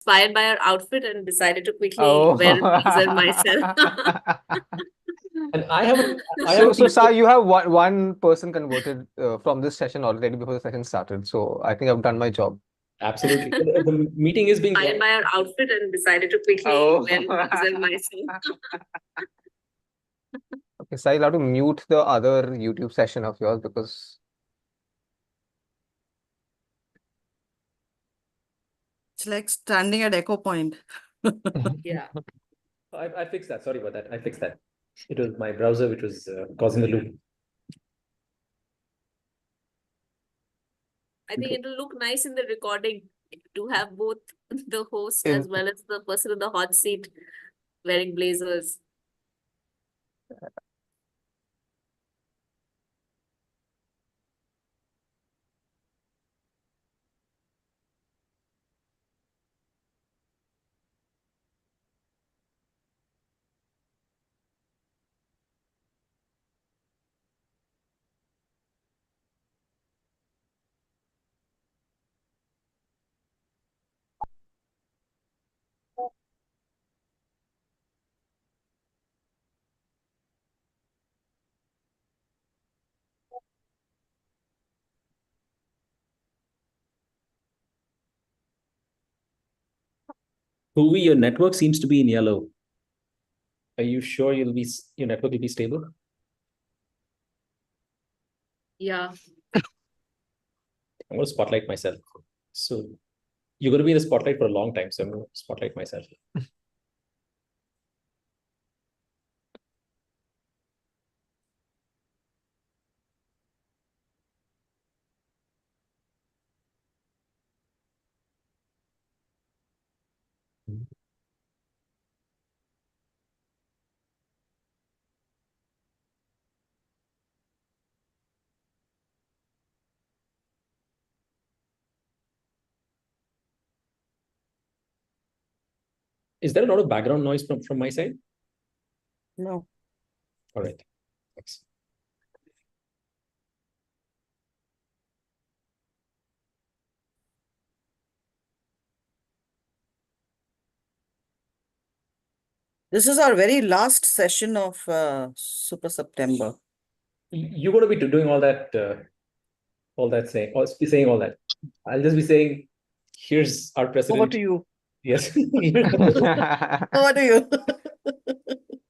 inspired by her outfit and decided to quickly wear a blazer myself. And I have a So Sai, you have one person converted from this session already before the session started. So I think I've done my job. absolutely. The meeting is being Inspired by her outfit and decided to quickly wear a blazer myself. Okay, Sai, you'll have to mute the other YouTube session of yours because It's like standing at Echo Point. Yeah. I fixed that. Sorry about that. I fixed that. It was my browser which was causing the loop. I think it'll look nice in the recording to have both the host as well as the person in the hot seat wearing blazers. Huvi, your network seems to be in yellow. Are you sure your network will be stable? Yeah. I'm going to spotlight myself. So you're going to be in the spotlight for a long time. So I'm going to spotlight myself. Is there a lot of background noise from my side? No. All right. Thanks. This is our very last session of Super September. You're going to be doing all that saying all that. I'll just be saying, here's our president. Over to you. Yes. Over to you.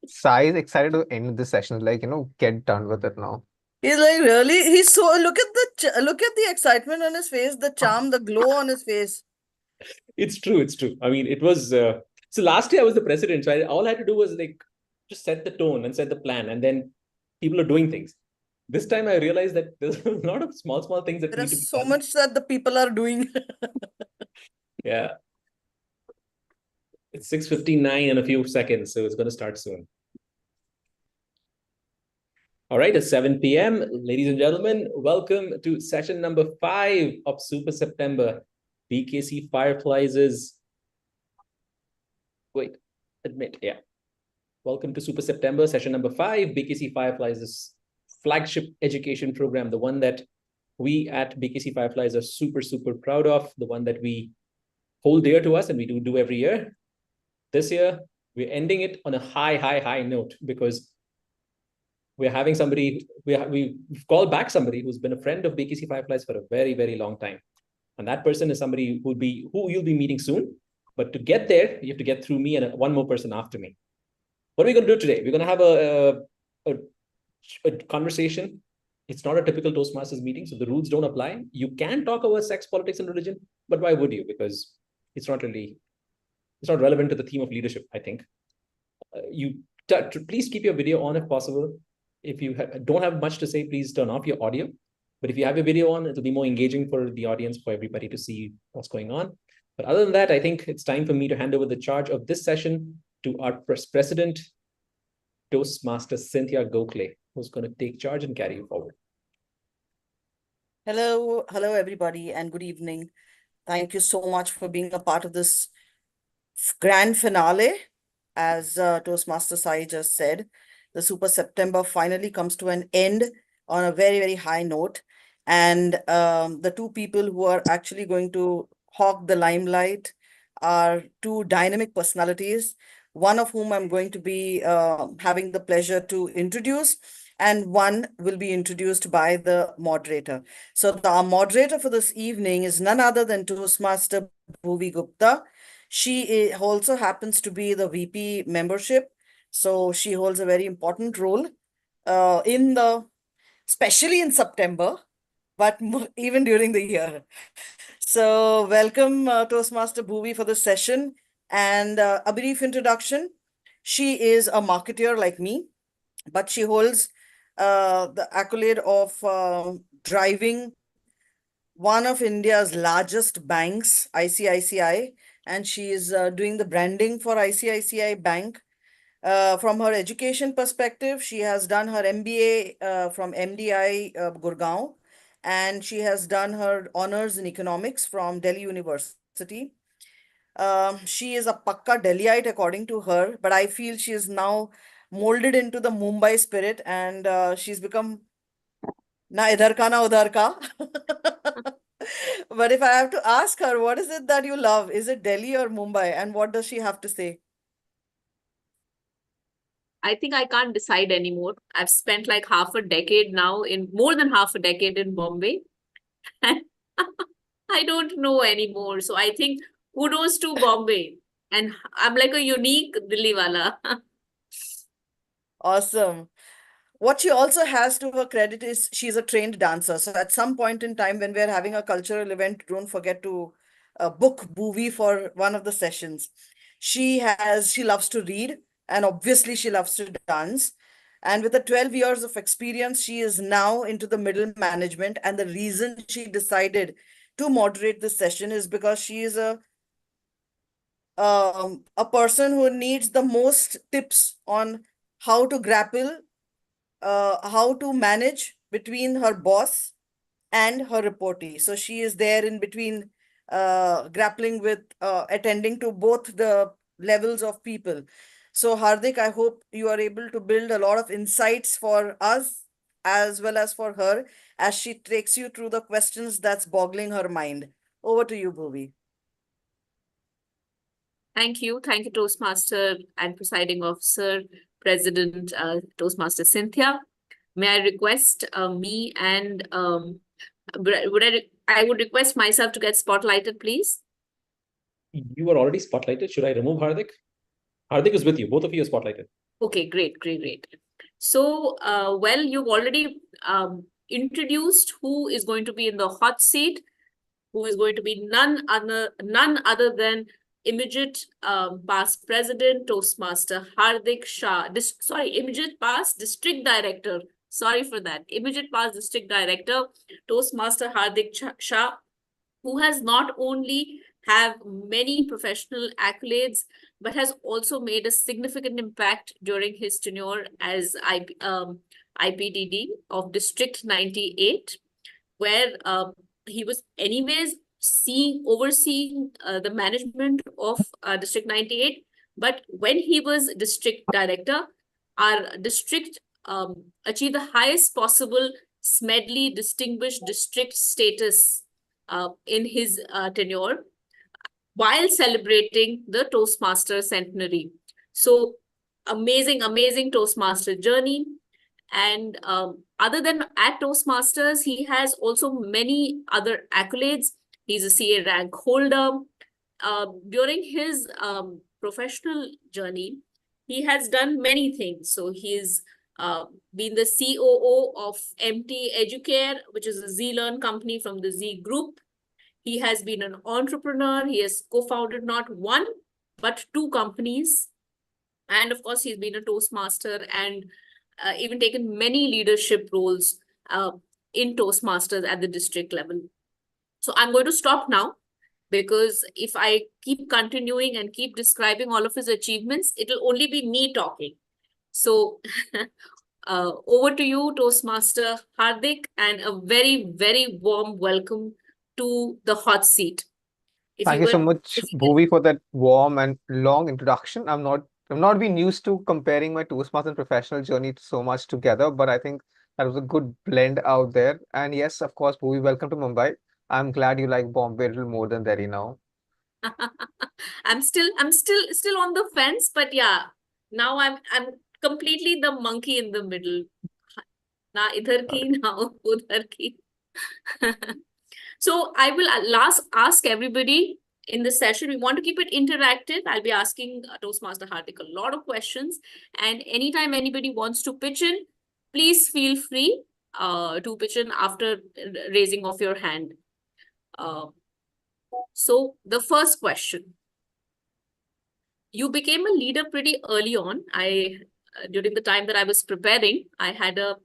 Sai is excited to end this session. Like, get done with it now. He's like, really? He's so, look at the excitement on his face, the charm, the glow on his face. It's true. I mean, it was so last year I was the president, so all I had to do was like just set the tone and set the plan, and then people are doing things. This time I realized that there's a lot of small things that There need to be is so done. much that the people are doing. Yeah. It's 6:59 in a few seconds, so it's going to start soon. All right, it's 7 p.m. Ladies and gentlemen, welcome to session number 5 of Super September. BKC Fireflies is... Yeah. Welcome to Super September, session number 5. BKC Fireflies' flagship education program, the one that we at BKC Fireflies are super proud of, the one that we hold dear to us and we do every year. This year, we're ending it on a high note because we're having somebody, we've called back somebody who's been a friend of BKC Fireflies for a very long time. And that person is somebody who you'll be meeting soon. But to get there, you have to get through me and one more person after me. What are we going to do today? We're going to have a conversation. It's not a typical Toastmasters meeting, so the rules don't apply. You can talk about sex, politics, and religion, but why would you? Because it's not relevant to the theme of leadership, I think. Please keep your video on if possible. If you don't have much to say, please turn off your audio. But if you have your video on, it'll be more engaging for the audience, for everybody to see what's going on. But other than that, I think it's time for me to hand over the charge of this session to our president, Toastmaster Cynthia Gokhale, who's going to take charge and carry you forward. Hello, everybody, and good evening. Thank you so much for being a part of this grand finale. As Toastmaster Sai just said, the Super September finally comes to an end on a very high note. And the two people who are actually going to hog the limelight are two dynamic personalities, one of whom I'm going to be having the pleasure to introduce, and one will be introduced by the moderator. So our moderator for this evening is none other than Toastmaster Bhuvi Gupta. She also happens to be the VP membership, so she holds a very important role especially in September, but even during the year. So welcome Toastmaster Bhuvi for this session, and a brief introduction. She is a marketeer like me, but she holds the accolade of driving one of India's largest banks, ICICI, and she is doing the branding for ICICI Bank. From her education perspective, she has done her MBA from MDI Gurgaon, and she has done her honors in economics from Delhi University. She is a Pakka Delhiite according to her, but I feel she is now molded into the Mumbai spirit, and she's become na idhar ka na udhar ka. But if I have to ask her, what is it that you love? Is it Delhi or Mumbai? And what does she have to say? I think I can't decide anymore. I've spent like half a decade now, in more than half a decade in Bombay. And I don't know anymore. So I think kudos to Bombay. And I'm like a unique Delhi wala. Awesome. What she also has to her credit is she's a trained dancer. So at some point in time when we're having a cultural event, don't forget to book Bhuvi for one of the sessions. She loves to read, and obviously she loves to dance. And with the 12 years of experience, she is now into the middle management. And the reason she decided to moderate this session is because she is a person who needs the most tips on how to grapple, how to manage between her boss and her reportee. So she is there in between, grappling with attending to both the levels of people. So Hardik, I hope you are able to build a lot of insights for us as well as for her as she takes you through the questions that's boggling her mind. Over to you, Bhuvi. Thank you. Thank you, Toastmaster and Presiding Officer, President Toastmaster Cynthia. May I request me and I would request myself to get spotlighted, please. You are already spotlighted. Should I remove Hardik? Hardik is with you. Both of you are spotlighted. Okay, great. So, well, you've already introduced who is going to be in the hot seat, who is going to be none other than immediate past president, Toastmaster Hardik Shah. Immediate past district director. Sorry for that. Immediate past district director, Toastmaster Hardik Shah, who has not only have many professional accolades, but has also made a significant impact during his tenure as IPDD of District 98, where he was anyways overseeing the management of District 98. But when he was district director, our district achieved the highest possible Smedley Distinguished District status in his tenure, while celebrating the Toastmaster centenary. So amazing Toastmaster journey. And other than at Toastmasters, he has also many other accolades. He's a CA rank holder. During his professional journey, he has done many things. So he's been the COO of MT Educare, which is a Z-Learn company from the Z Group. He has been an entrepreneur. He has co-founded not one, but two companies. And of course, he's been a Toastmaster and even taken many leadership roles in Toastmasters at the district level. So I'm going to stop now, because if I keep continuing and keep describing all of his achievements, it'll only be me talking. So over to you, Toastmaster Hardik, and a very warm welcome to the hot seat. Thank you so much, Bhuvi, for that warm and long introduction. I've not been used to comparing my Toastmaster and professional journey so much together, but I think that was a good blend out there. And yes, of course, Bhuvi, welcome to Mumbai. I'm glad you like Bombay a little more than Delhi now. I'm still on the fence, but yeah, now I'm completely the monkey in the middle. Na idhar ki, na udhar ki. So I will last ask everybody in this session. We want to keep it interactive. I'll be asking Toastmaster Hardik a lot of questions, and anytime anybody wants to pitch in, please feel free to pitch in after raising of your hand. Uh, so the first question. You became a leader pretty early on. During the time that I was preparing, I had a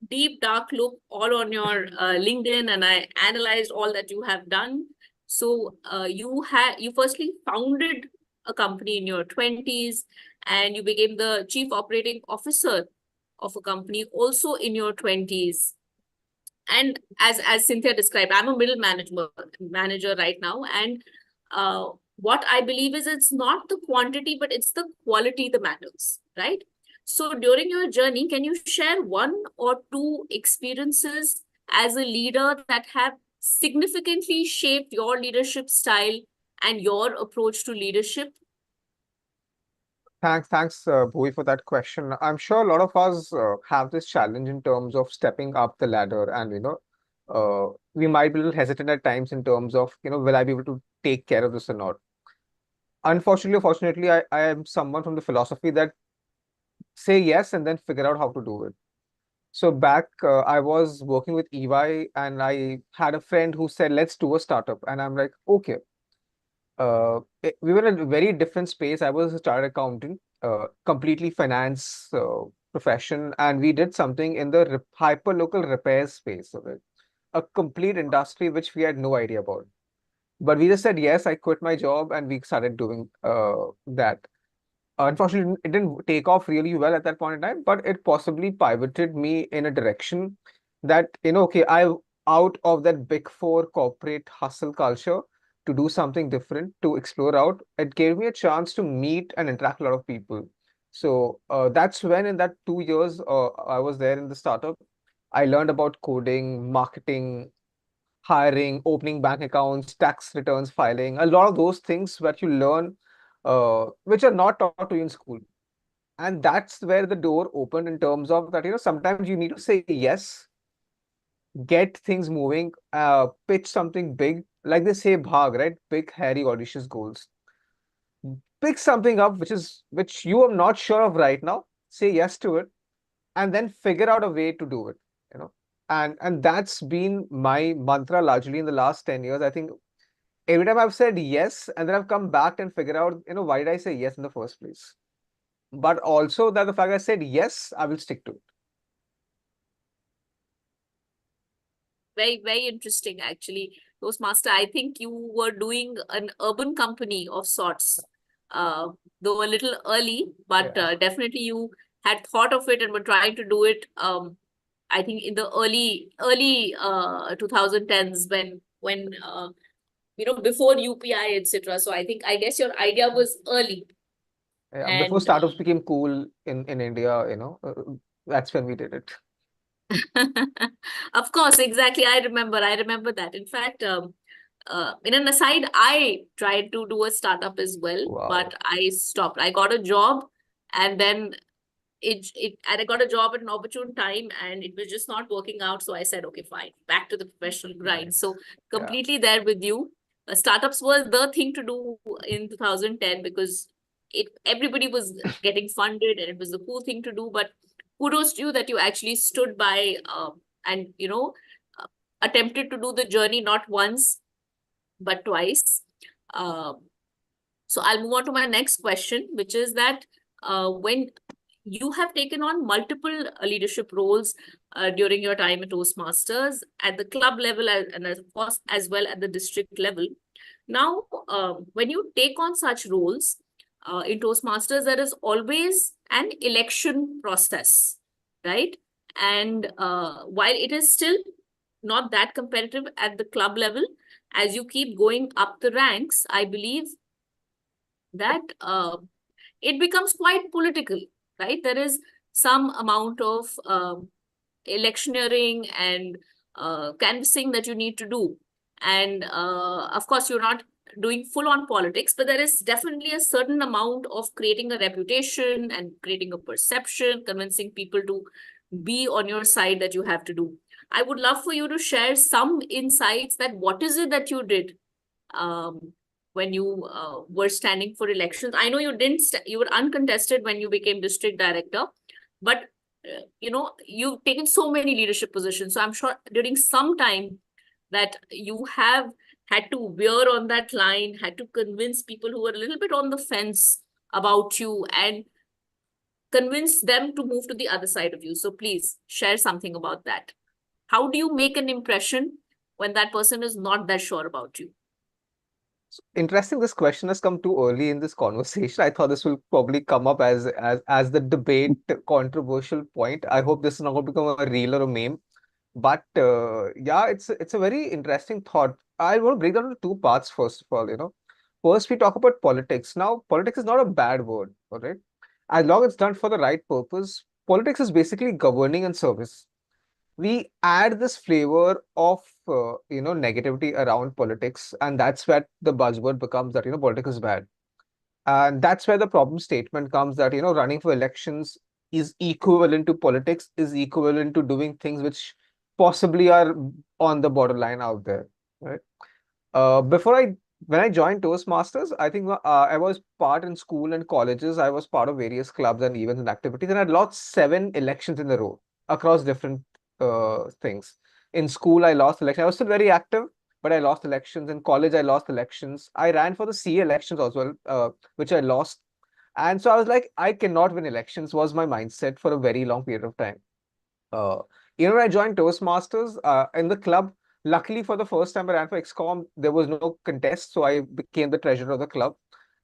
deep dark look all on your LinkedIn, and I analyzed all that you have done. So you firstly founded a company in your 20s, and you became the chief operating officer of a company also in your 20s. And as Cynthia described, I'm a middle manager right now, and what I believe is it's not the quantity, but it's the quality that matters, right? So during your journey, can you share one or two experiences as a leader that have significantly shaped your leadership style and your approach to leadership? Thanks, Bhuvi, for that question. I'm sure a lot of us have this challenge in terms of stepping up the ladder, and we might be a little hesitant at times in terms of, will I be able to take care of this or not? Unfortunately, or fortunately, I am someone from the philosophy that say yes and then figure out how to do it. So back, I was working with EY, and I had a friend who said, let's do a startup. And I'm like, okay. We were in a very different space. I was a chartered accountant, completely finance profession, and we did something in the hyper local repair space of it, a complete industry which we had no idea about. But we just said yes. I quit my job, and we started doing that. Unfortunately, it didn't take off really well at that point in time, but it possibly pivoted me in a direction that, okay, I out of that big four corporate hustle culture to do something different, to explore out. It gave me a chance to meet and interact a lot of people. So that's when, in that 2 years I was there in the startup, I learned about coding, marketing, hiring, opening bank accounts, tax returns filing, a lot of those things that you learn, which are not taught to you in school. And that's where the door opened, in terms of that, sometimes you need to say yes, get things moving, pitch something big, like they say, bhag, right? Big, hairy, audacious goals. Pick something up which you are not sure of right now, say yes to it, and then figure out a way to do it, you know. And that's been my mantra largely in the last 10 years. I think every time I've said yes, and then I've come back and figured out, why did I say yes in the first place? But also that the fact I said yes, I will stick to it. Very, very interesting, actually. Toastmaster, I think you were doing an urban company of sorts, though a little early, but Yeah. definitely you had thought of it and were trying to do it. I think in the early 2010s, when before UPI, etc. So I guess your idea was early. Yeah, before And startups became cool in India, that's when we did it. of course, exactly. I remember that. In fact, in an aside, I tried to do a startup as well, Wow. but I stopped. I got a job, and then and I got a job at an opportune time, and it was just not working out. So I said, okay, fine, back to the professional grind. So Yeah. completely there with you. Startups were the thing to do in 2010, because everybody was getting funded, and it was the cool thing to do. But kudos to you that you actually stood by, and uh, attempted to do the journey not once but twice. Um, so I'll move on to my next question, which is that when you have taken on multiple leadership roles during your time at Toastmasters at the club level, and of course as well at the district level. Now, when you take on such roles in Toastmasters, there is always an election process, right? And while it is still not that competitive at the club level, as you keep going up the ranks, I believe that it becomes quite political, right? There is some amount of electioneering and canvassing that you need to do. And of course, you're not doing full on politics, but there is definitely a certain amount of creating a reputation and creating a perception, convincing people to be on your side that you have to do. I would love for you to share some insights that what is it that you did when you were standing for elections. I know you didn't, you were uncontested when you became district director, but you've taken so many leadership positions. So I'm sure during some time that you have had to veer on that line, had to convince people who were a little bit on the fence about you and convince them to move to the other side of you. So please share something about that. How do you make an impression when that person is not that sure about you? Interesting, this question has come too early in this conversation. I thought this will probably come up as the debate controversial point. I hope this is not going to become a reel or a meme. But yeah, it's a very interesting thought. I want to break down into two parts, first of all, First, we talk about politics. Now, politics is not a bad word, all right? As long as it's done for the right purpose, politics is basically governing and service. We add this flavor of negativity around politics, and that's where the buzzword becomes that politics is bad. And that's where the problem statement comes that running for elections is equivalent to politics, is equivalent to doing things which possibly are on the borderline out there, right? Before when I joined Toastmasters, I think I was part in school and colleges. I was part of various clubs and events and activities, and I lost 7 elections in a row across different things. In school, I lost election. I was still very active, but I lost elections. In college, I lost elections. I ran for the CA elections as well, which I lost. And so I was like, I cannot win elections, was my mindset for a very long period of time. Uh, when I joined Toastmasters in the club, luckily for the first time I ran for XCOM, there was no contest, so I became the treasurer of the club.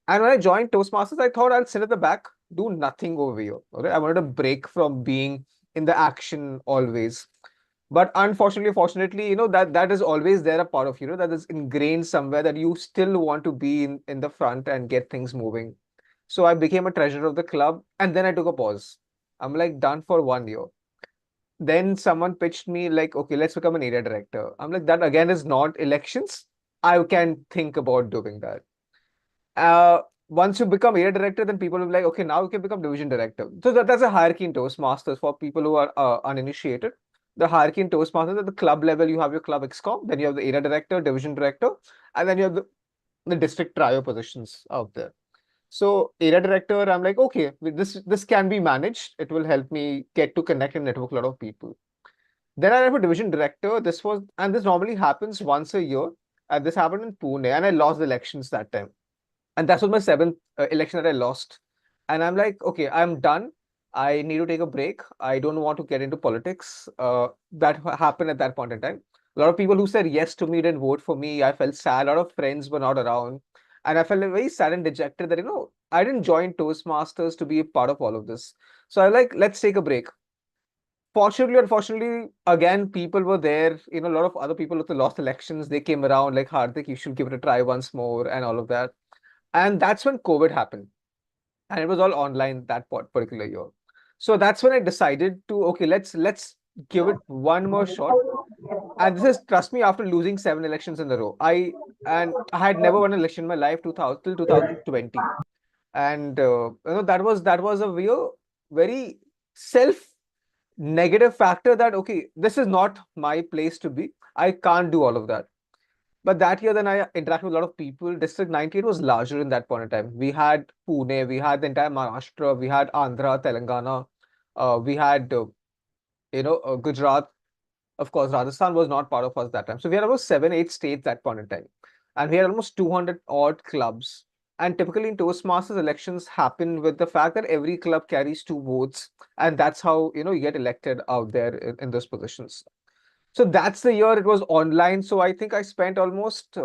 And when I joined Toastmasters, I thought I'll sit at the back, do nothing over here. Okay? I wanted a break from being in the action always. But unfortunately, fortunately, that is always there, a part of that is ingrained somewhere, that you still want to be in the front and get things moving. So I became a treasurer of the club, and then I took a pause. I'm like done for 1 year. Then someone pitched me like, okay, let's become an area director. I'm like, that again is not elections. I can think about doing that. Once you become area director, then people will be like, okay, now you can become division director. So that's a hierarchy in Toastmasters for people who are uninitiated. The hierarchy in Toastmasters, at the club level, you have your club XCOM, then you have the area director, division director, and then you have the district trio positions out there. So area director, I'm like, okay, this can be managed. It will help me get to connect and network a lot of people. Then I ran for division director. This normally happens once a year. And this happened in Pune, and I lost the elections that time. And that was my seventh election that I lost. And I'm like, okay, I'm done. I need to take a break. I don't want to get into politics. That happened at that point in time. A lot of people who said yes to me didn't vote for me. I felt sad. A lot of friends were not around. And I felt very sad and dejected that, I didn't join Toastmasters to be a part of all of this. So I like, let's take a break. Fortunately, unfortunately, again, people were there. A lot of other people who lost elections, they came around like, Hardik, you should give it a try once more and all of that. And that's when COVID happened. And it was all online that particular year. So that's when I decided to, okay, let's give it one more shot. And this is, trust me, after losing 7 elections in a row. I had never won an election in my life 2000 till 2020. And that was a very self negative factor that, okay, this is not my place to be. I can't do all of that. But that year, then I interacted with a lot of people. District 98 was larger in that point in time. We had Pune, we had the entire Maharashtra, we had Andhra, Telangana, we had, Gujarat. Of course, Rajasthan was not part of us that time. So we had about 7, 8 states that point in time. And we had almost 200 odd clubs. And typically in Toastmasters, elections happen with the fact that every club carries 2 votes. And that's how, you get elected out there in those positions. So that's the year it was online. So I think I spent almost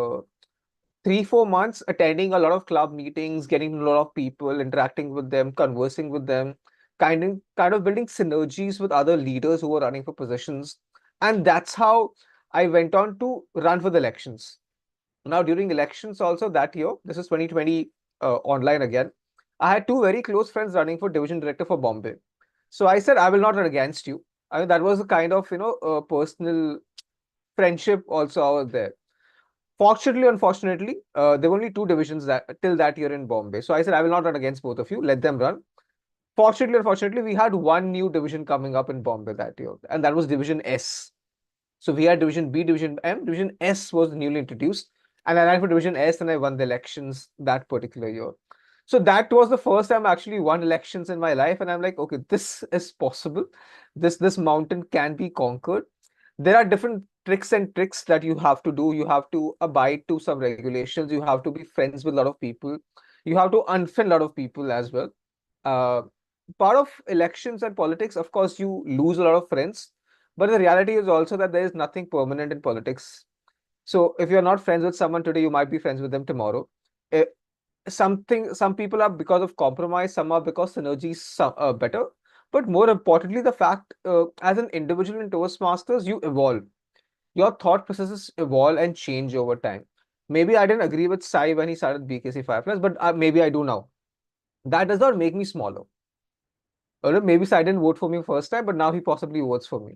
3, 4 months attending a lot of club meetings, getting a lot of people, interacting with them, conversing with them, kind of building synergies with other leaders who were running for positions. And that's how I went on to run for the elections. Now, during elections also that year, this is 2020 online again, I had 2 very close friends running for division director for Bombay. So I said, I will not run against you. I mean, that was a kind of, personal friendship also out there. Fortunately, unfortunately, there were only 2 divisions that till that year in Bombay. So I said, I will not run against both of you. Let them run. Fortunately, unfortunately, we had one new division coming up in Bombay that year, and that was Division S. So we had Division B, Division M. Division S was newly introduced, and I ran for Division S, and I won the elections that particular year. So that was the first time I actually won elections in my life, and I'm like, okay, this is possible. This mountain can be conquered. There are different tricks that you have to do. You have to abide to some regulations. You have to be friends with a lot of people. You have to unfriend a lot of people as well. Uh, Part of elections and politics, of course, you lose a lot of friends, but the reality is also that there is nothing permanent in politics. So if you're not friends with someone today, you might be friends with them tomorrow. Eh, some people are because of compromise, some are because synergy is better. But more importantly, the fact as an individual in Toastmasters, you evolve. Your thought processes evolve and change over time. Maybe I didn't agree with Sai when he started BKC Fireflies, but maybe I do now. That does not make me smaller. Or maybe Sai didn't vote for me first time, but now he possibly votes for me.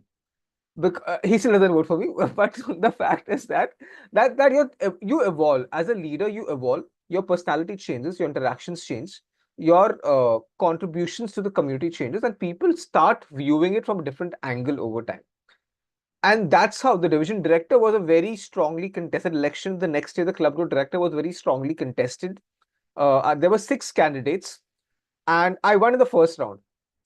He still doesn't vote for me, but the fact is that you evolve as a leader. You evolve. Your personality changes. Your interactions change. Your contributions to the community changes, and people start viewing it from a different angle over time. And that's how the division director was a very strongly contested election. The next year, the club group director was very strongly contested. There were 6 candidates, and I won in the first round.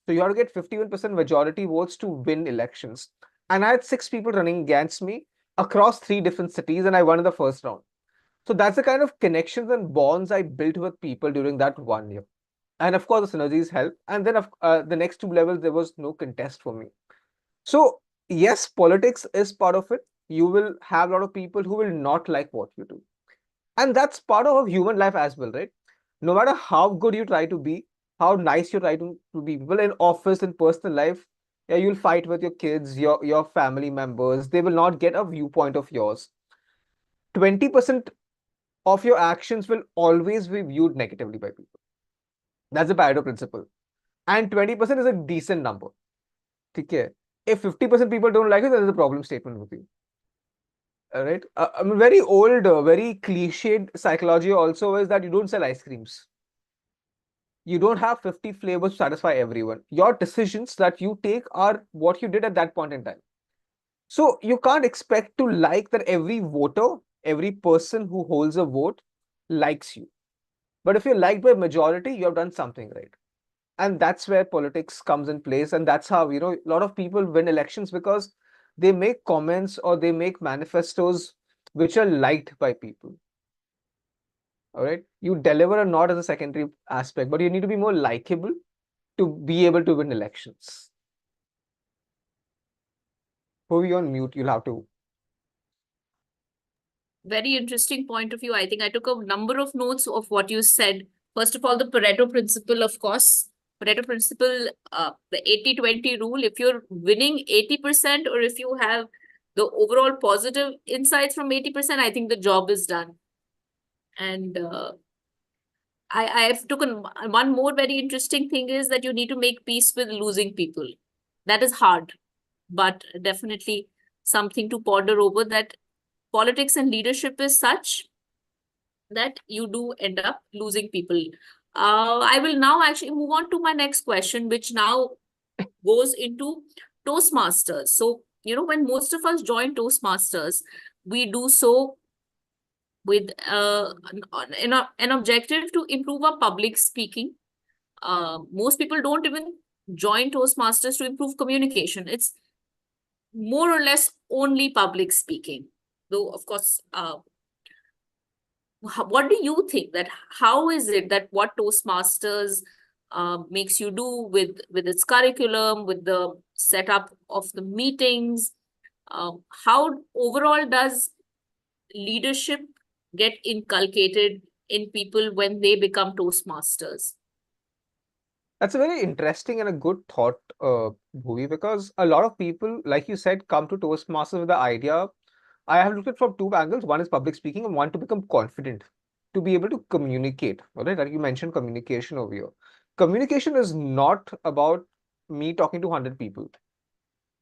So you have to get 51% majority votes to win elections. And I had 6 people running against me across 3 different cities, and I won in the first round. So that's the kind of connections and bonds I built with people during that 1 year. And of course, the synergies help. And then the next 2 levels, there was no contest for me. So yes, politics is part of it. You will have a lot of people who will not like what you do. And that's part of human life as well, right? No matter how good you try to be, how nice you try to be, people in office and personal life, yeah, you'll fight with your kids, your family members. They will not get a viewpoint of yours. 20% of your actions will always be viewed negatively by people. That's the Pareto principle. And 20% is a decent number. Okay. If 50% people don't like it, then there's a problem statement with you. All right. Very old, very cliched psychology also is that you don't sell ice creams. You don't have 50 flavors to satisfy everyone. Your decisions that you take are what you did at that point in time. So you can't expect to like that every voter, every person who holds a vote likes you. But if you're liked by majority, you have done something right. And that's where politics comes in place. And that's how, a lot of people win elections because they make comments or they make manifestos which are liked by people. All right. You deliver or not as a secondary aspect, but you need to be more likable to be able to win elections. Who you on mute, you'll have to. Very interesting point of view. I think I took a number of notes of what you said. First of all, the Pareto principle, of course. Pareto principle, the 80-20 rule, if you're winning 80% or if you have the overall positive insights from 80%, I think the job is done. And I have taken one more very interesting thing is that you need to make peace with losing people. That is hard, but definitely something to ponder over, that politics and leadership is such that you do end up losing people. I will now actually move on to my next question, which now goes into Toastmasters. So, when most of us join Toastmasters, we do so with an objective to improve our public speaking. Most people don't even join Toastmasters to improve communication. It's more or less only public speaking. Though, of course, what do you think that how is it that what Toastmasters makes you do with its curriculum, with the setup of the meetings? How overall does leadership get inculcated in people when they become Toastmasters? That's a very interesting and a good thought, Bhuvi, because a lot of people, like you said, come to Toastmasters with the idea. I have looked at from 2 angles. One is public speaking, and one to become confident, to be able to communicate. All right, like you mentioned communication over here. Communication is not about me talking to 100 people.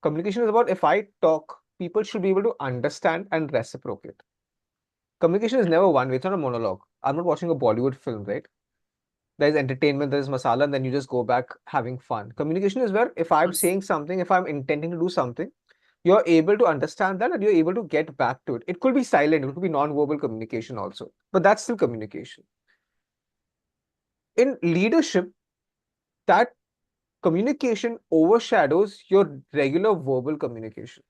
Communication is about if I talk, people should be able to understand and reciprocate. Communication is never one way. It's not a monologue. I'm not watching a Bollywood film, right? There's entertainment, there's masala, and then you just go back having fun. Communication is where if I'm Yes. saying something, if I'm intending to do something, you're able to understand that and you're able to get back to it. It could be silent, it could be non-verbal communication also, but that's still communication. In leadership, that communication overshadows your regular verbal communication.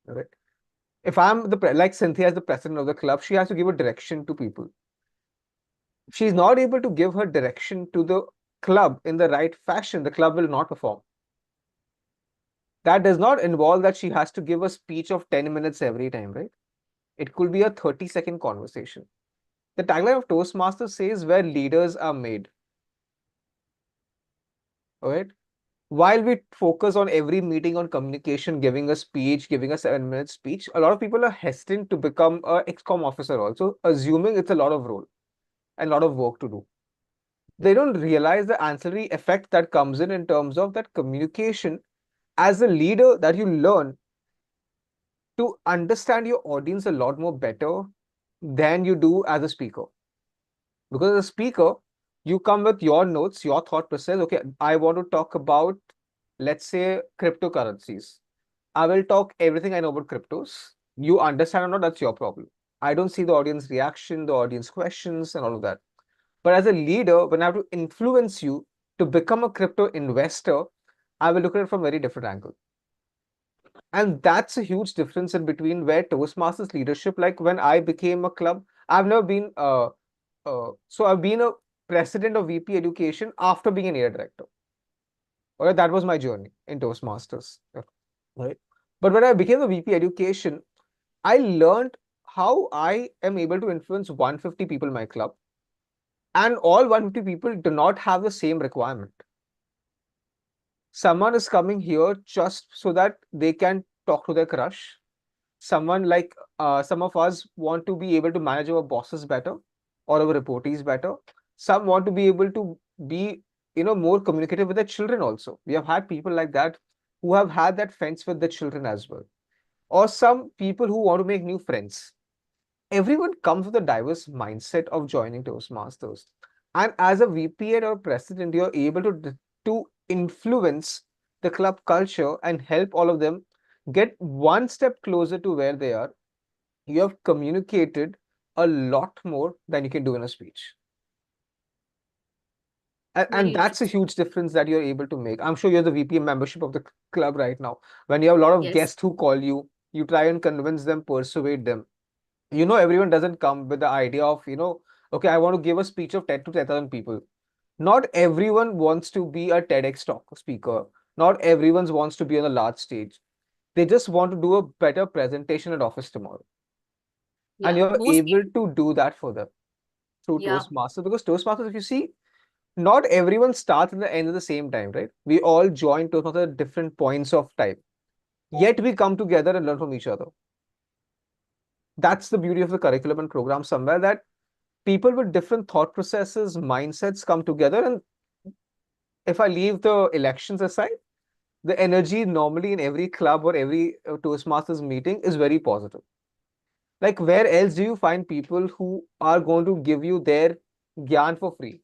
Right? If I'm like Cynthia is the president of the club, she has to give a direction to people. If she's not able to give her direction to the club in the right fashion, the club will not perform. That does not involve that she has to give a speech of 10 minutes every time, right? It could be a 30-second conversation. The tagline of Toastmasters says where leaders are made. All right. While we focus on every meeting on communication, giving a speech, giving a 7-minute speech, a lot of people are hesitant to become a XCOM officer also, assuming it's a lot of role and a lot of work to do. They don't realize the ancillary effect that comes in terms of that communication as a leader, that you learn to understand your audience a lot more better than you do as a speaker. Because as a speaker, you come with your notes, your thought process. Okay, I want to talk about, let's say, cryptocurrencies. I will talk everything I know about cryptos. You understand or not, that's your problem. I don't see the audience reaction, the audience questions, and all of that. But as a leader, when I have to influence you to become a crypto investor, I will look at it from a very different angle. And that's a huge difference in between where Toastmasters leadership, like when I became a club, I've never been, so I've been a president of VP education after being an area director. Okay, that was my journey in Toastmasters. Right. But when I became a VP education, I learned how I am able to influence 150 people in my club. And all 150 people do not have the same requirement. Someone is coming here just so that they can talk to their crush. Someone like some of us want to be able to manage our bosses better or our reportees better. Some want to be able to be, more communicative with their children also. We have had people like that who have had that fence with their children as well. Or some people who want to make new friends. Everyone comes with a diverse mindset of joining Toastmasters. And as a VP or president, you're able to influence the club culture and help all of them get one step closer to where they are. You have communicated a lot more than you can do in a speech. And Very that's a interesting. huge difference that you're able to make. I'm sure you're the VP membership of the club right now. When you have a lot of Yes. guests who call you, you try and convince them, persuade them. Everyone doesn't come with the idea of, okay, I want to give a speech of 10 to 10,000 people. Not everyone wants to be a TEDx talk speaker. Not everyone wants to be on a large stage. They just want to do a better presentation at office tomorrow. And Yeah. you're Most able people. to do that for them through Yeah. Toastmasters. Because Toastmasters, if you see, not everyone starts at the end at the same time, right? We all join Toastmasters at different points of time. Yet we come together and learn from each other. That's the beauty of the curriculum and program somewhere, that people with different thought processes, mindsets come together. And if I leave the elections aside, the energy normally in every club or every Toastmasters meeting is very positive. Like, where else do you find people who are going to give you their gyan for free?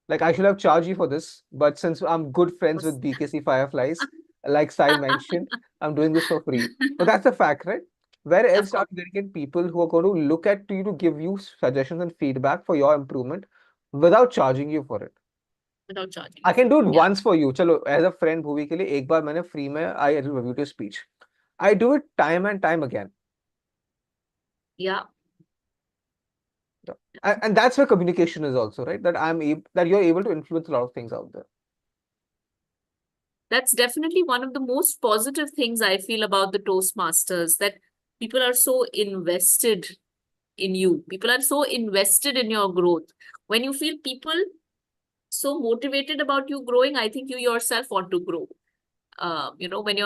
Like, I should have charged you for this, but since I'm good friends with BKC Fireflies, like Sai mentioned, I'm doing this for free. But that's a fact, right? Where Of else are course, you going to get people who are going to look at you to give you suggestions and feedback for your improvement without charging you for it? without charging I you can for do it. it Yeah. once for you. Chalo, as a friend, Bhuvi के लिए एक बार मैंने free में I reviewed your speech. I do it time and time again. Yeah. Yeah. And that's where communication is also, right? That you're able to influence a lot of things out there. That's definitely one of the most positive things I feel about the Toastmasters, that people are so invested in you. People are so invested in your growth. When you feel people so motivated about you growing, I think you yourself want to grow. When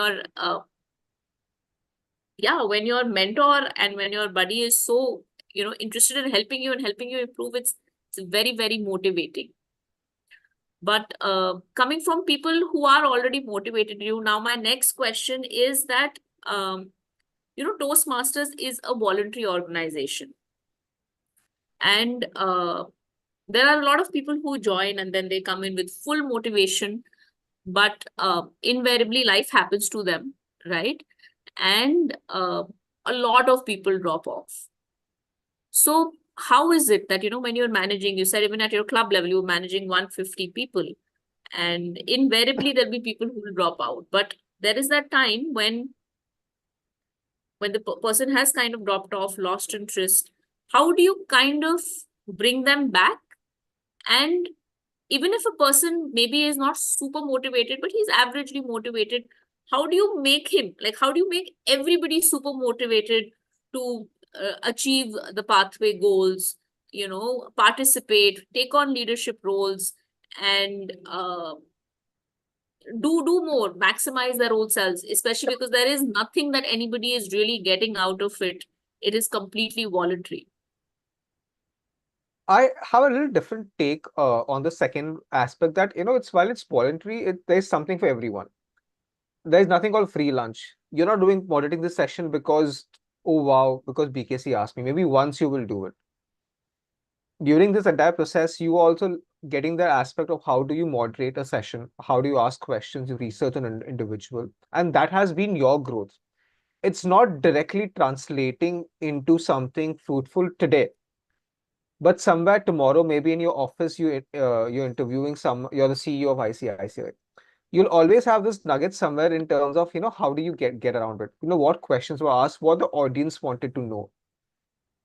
when your mentor and when your buddy is so, interested in helping you and helping you improve, it's very, very motivating. But coming from people who are already motivated you, now my next question is that, Toastmasters is a voluntary organization. And there are a lot of people who join and then they come in with full motivation, but invariably life happens to them, right? And a lot of people drop off. So how is it that, when you're managing, you said even at your club level, you're managing 150 people, and invariably there'll be people who will drop out. But there is that time when the person has kind of dropped off, lost interest. How do you kind of bring them back? And even if a person maybe is not super motivated, but he's averagely motivated, how do you make him, like, how do you make everybody super motivated to achieve the pathway goals, participate, take on leadership roles, and do more, maximize their own selves, especially because there is nothing that anybody is really getting out of it. It is completely voluntary. I have a little different take on the second aspect that, while it's voluntary, there's something for everyone. There's nothing called free lunch. You're not moderating this session because, oh wow, because BKC asked me. Maybe once you will do it. During this entire process, you also getting the aspect of how do you moderate a session, how do you ask questions, you research an individual, and that has been your growth. It's not directly translating into something fruitful today, but somewhere tomorrow, maybe in your office, you're interviewing you're the CEO of ICICI. You'll always have this nugget somewhere in terms of, how do you get around it? What questions were asked, what the audience wanted to know.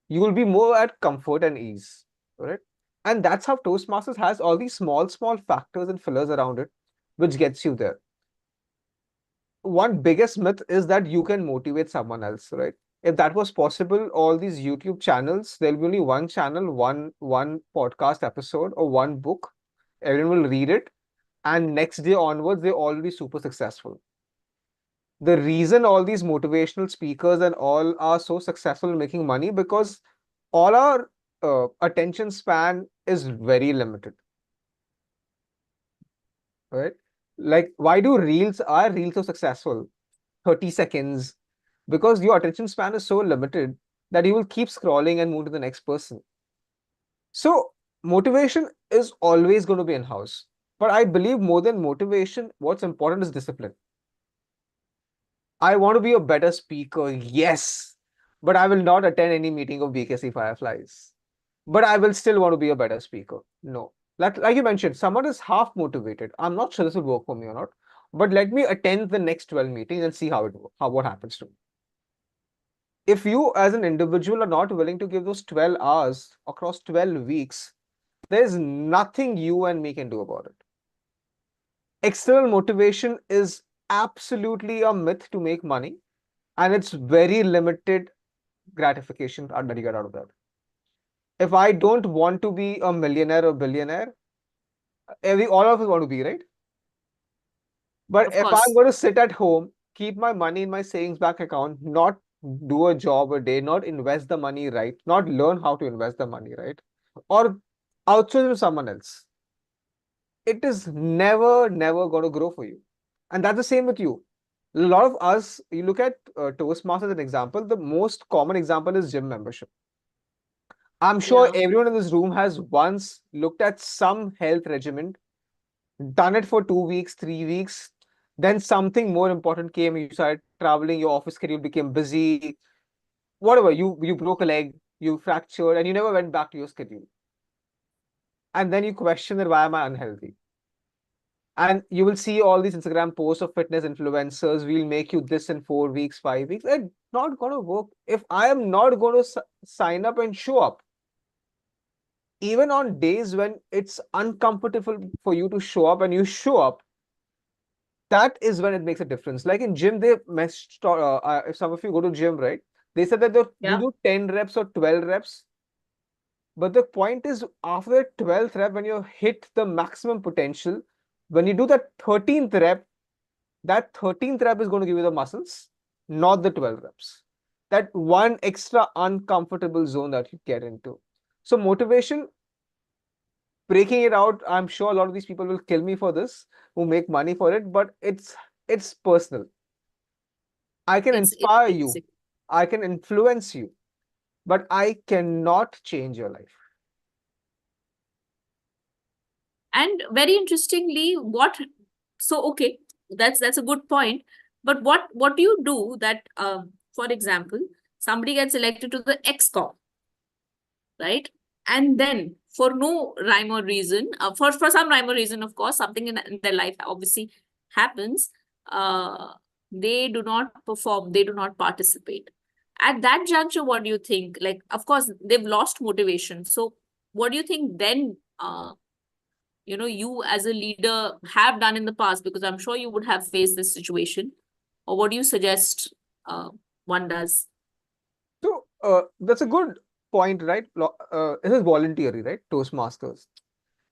You will be more at comfort and ease, right? And that's how Toastmasters has all these small factors and fillers around it, which gets you there. One biggest myth is that you can motivate someone else, right? If that was possible, all these YouTube channels, there'll be only one channel, one podcast episode or one book. Everyone will read it, and next day onwards, they're already super successful. The reason all these motivational speakers and all are so successful in making money, because all our attention span is very limited, right? Like, why do reels so successful? 30 seconds, because your attention span is so limited that you will keep scrolling and move to the next person. So motivation is always going to be in-house. But I believe more than motivation, what's important is discipline. I want to be a better speaker, yes, but I will not attend any meeting of BKC Fireflies. But I will still want to be a better speaker. No. Like you mentioned, someone is half motivated. I'm not sure this will work for me or not, but let me attend the next 12 meetings and see how what happens to me. If you as an individual are not willing to give those 12 hours across 12 weeks, there's nothing you and me can do about it. External motivation is absolutely a myth to make money, and it's very limited gratification that you get out of that. If I don't want to be a millionaire or billionaire, all of us want to be, right? But Of if course. I'm going to sit at home, keep my money in my savings bank account, not do a job a day, not invest the money right, not learn how to invest the money right, or outsource to someone else, it is never going to grow for you. And that's the same with you. A lot of us, you look at Toastmasters as an example, the most common example is gym membership. I'm sure Yeah. everyone in this room has once looked at some health regimen, done it for 2 weeks, 3 weeks, then something more important came, you started traveling, your office schedule became busy, whatever, you broke a leg, you fractured, and you never went back to your schedule. And then you question that, why am I unhealthy? And you will see all these Instagram posts of fitness influencers, we'll make you this in 4 weeks, 5 weeks. It's not going to work if I am not going to sign up and show up. Even on days when it's uncomfortable for you to show up and you show up, that is when it makes a difference. Like in gym, they if some of you go to gym, right? They said that you do 10 reps or 12 reps. But the point is, after the 12th rep, when you hit the maximum potential, when you do that 13th rep, that 13th rep is going to give you the muscles, not the 12 reps. That one extra uncomfortable zone that you get into. So motivation, breaking it out, I'm sure a lot of these people will kill me for this, who make money for it, but it's personal. I can inspire you. I can influence you, but I cannot change your life. And very interestingly, okay, that's a good point. But what do you do that, for example, somebody gets elected to the ExCom, right? And then for no rhyme or reason, for some rhyme or reason, of course, something in their life obviously happens, uh, they do not perform, they do not participate. At that juncture, what do you think? Like, of course, they've lost motivation. So what do you think then, you as a leader have done in the past? Because I'm sure you would have faced this situation. Or what do you suggest one does? So that's a good point, right? This is voluntary, right? Toastmasters.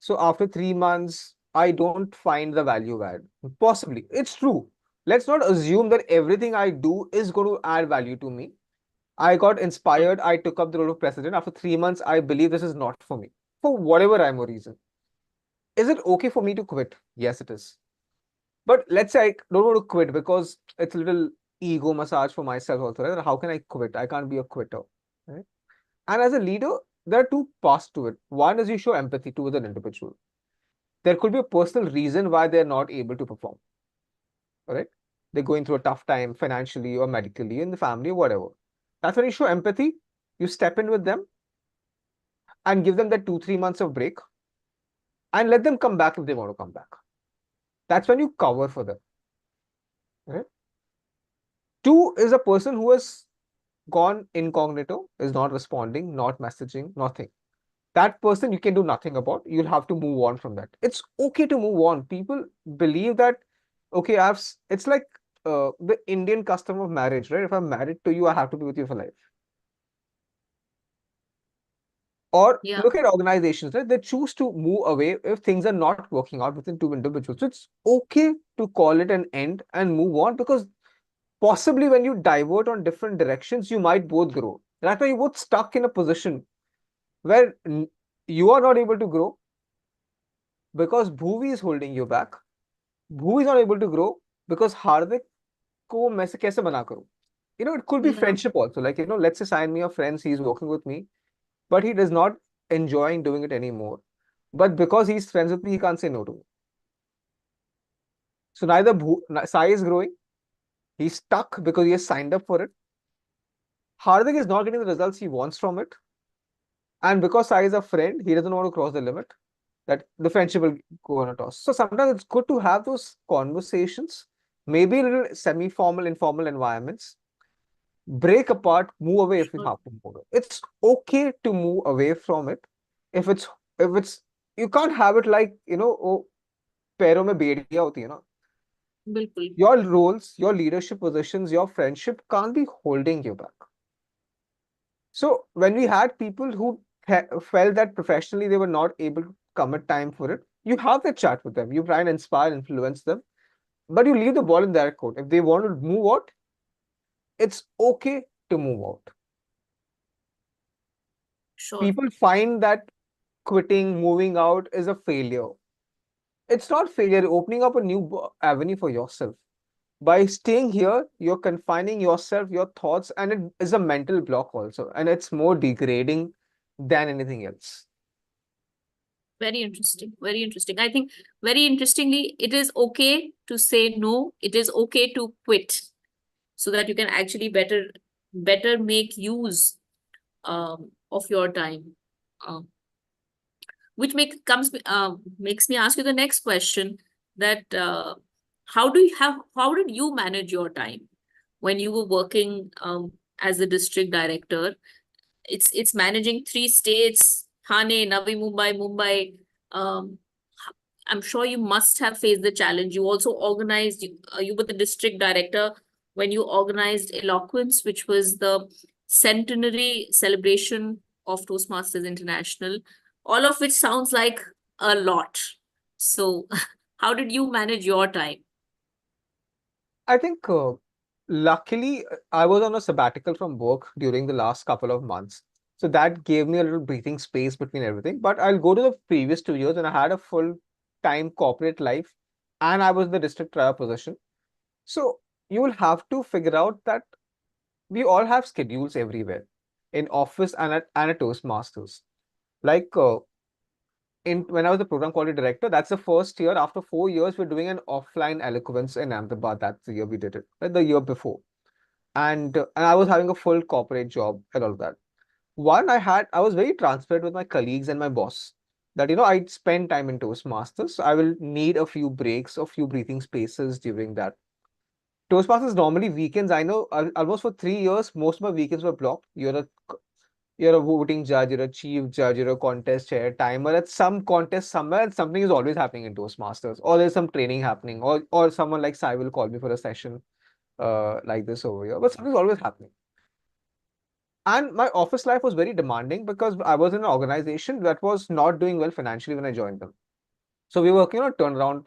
So after 3 months, I don't find the value add. Possibly, it's true. Let's not assume that everything I do is going to add value to me. I got inspired. I took up the role of president. After 3 months, I believe this is not for me, for whatever rhyme or reason. Is it okay for me to quit? Yes, it is. But let's say I don't want to quit because it's a little ego massage for myself also, right? How can I quit? I can't be a quitter, right? And as a leader, there are two parts to it. One is you show empathy towards an individual. There could be a personal reason why they're not able to perform, right? They're going through a tough time financially or medically in the family or whatever. That's when you show empathy. You step in with them and give them that 2, 3 months of break and let them come back if they want to come back. That's when you cover for them, right? Two is a person who has gone incognito, is not responding, not messaging, nothing. That person you can do nothing about. You'll have to move on from that. It's okay to move on. People believe that, okay, it's like the Indian custom of marriage, right? If I'm married to you, I have to be with you for life. Or Yeah. look at organizations, right? They choose to move away if things are not working out within two individuals. So it's okay to call it an end and move on, because possibly when you divert on different directions, you might both grow. That's why you're both stuck in a position where you are not able to grow because Bhuvi is holding you back. Bhuvi is not able to grow because Hardik ko main se kaise bana karu? It could be Yeah. friendship also. Like, let's say sign me a friend, he's working with me, but he does not enjoying doing it anymore. But because he's friends with me, he can't say no to me. So neither Sai is growing, he's stuck because he has signed up for it. Hardik is not getting the results he wants from it. And because Sai is a friend, he doesn't want to cross the limit, that the friendship will go on a toss. So sometimes it's good to have those conversations, maybe a little semi-formal, informal environments. Break apart, move away if you Sure. have to move away. It's okay to move away from it. If it's you can't have it like, oh, पैरों में बेड़ियां होती है ना. Bilkul. Your roles, your leadership positions, your friendship can't be holding you back. So when we had people who felt that professionally they were not able to commit time for it, you have that chat with them. You try and inspire, influence them, but you leave the ball in their court. If they want to move out, it's okay to move out. Sure. People find that quitting, moving out is a failure. It's not failure, opening up a new avenue for yourself. By staying here, you're confining yourself, your thoughts, and it is a mental block also. And it's more degrading than anything else. Very interesting. Very interesting. I think very interestingly, it is okay to say no. It is okay to quit, so that you can actually better make use of your time. Um, which makes me ask you the next question, that how did you manage your time when you were working as a district director? It's managing 3 states: Thane, Navi Mumbai, Mumbai. Um, I'm sure you must have faced the challenge. You also organized, you were the district director when you organized Eloquence, which was the centenary celebration of Toastmasters International, all of which sounds like a lot. So, how did you manage your time? I think, luckily, I was on a sabbatical from work during the last couple of months. So that gave me a little breathing space between everything. But I'll go to the previous 2 years, and I had a full-time corporate life, and I was in the district trial position. So you will have to figure out that we all have schedules everywhere, in office and at Toastmasters. Like when I was the program quality director, that's the first year. After 4 years, we're doing an offline eloquence in Ahmedabad. That's the year we did it, like the year before. And I was having a full corporate job and all of that. I was very transparent with my colleagues and my boss that, I'd spend time in Toastmasters. So I will need a few breaks, a few breathing spaces during that. Toastmasters normally weekends. I know almost for 3 years, most of my weekends were blocked. You're a voting judge, you're a chief judge, you're a contest chair, timer at some contest somewhere, and something is always happening in Toastmasters, or there's some training happening, or someone like Sai will call me for a session like this over here. But something's always happening. And my office life was very demanding because I was in an organization that was not doing well financially when I joined them. So we were working on turnaround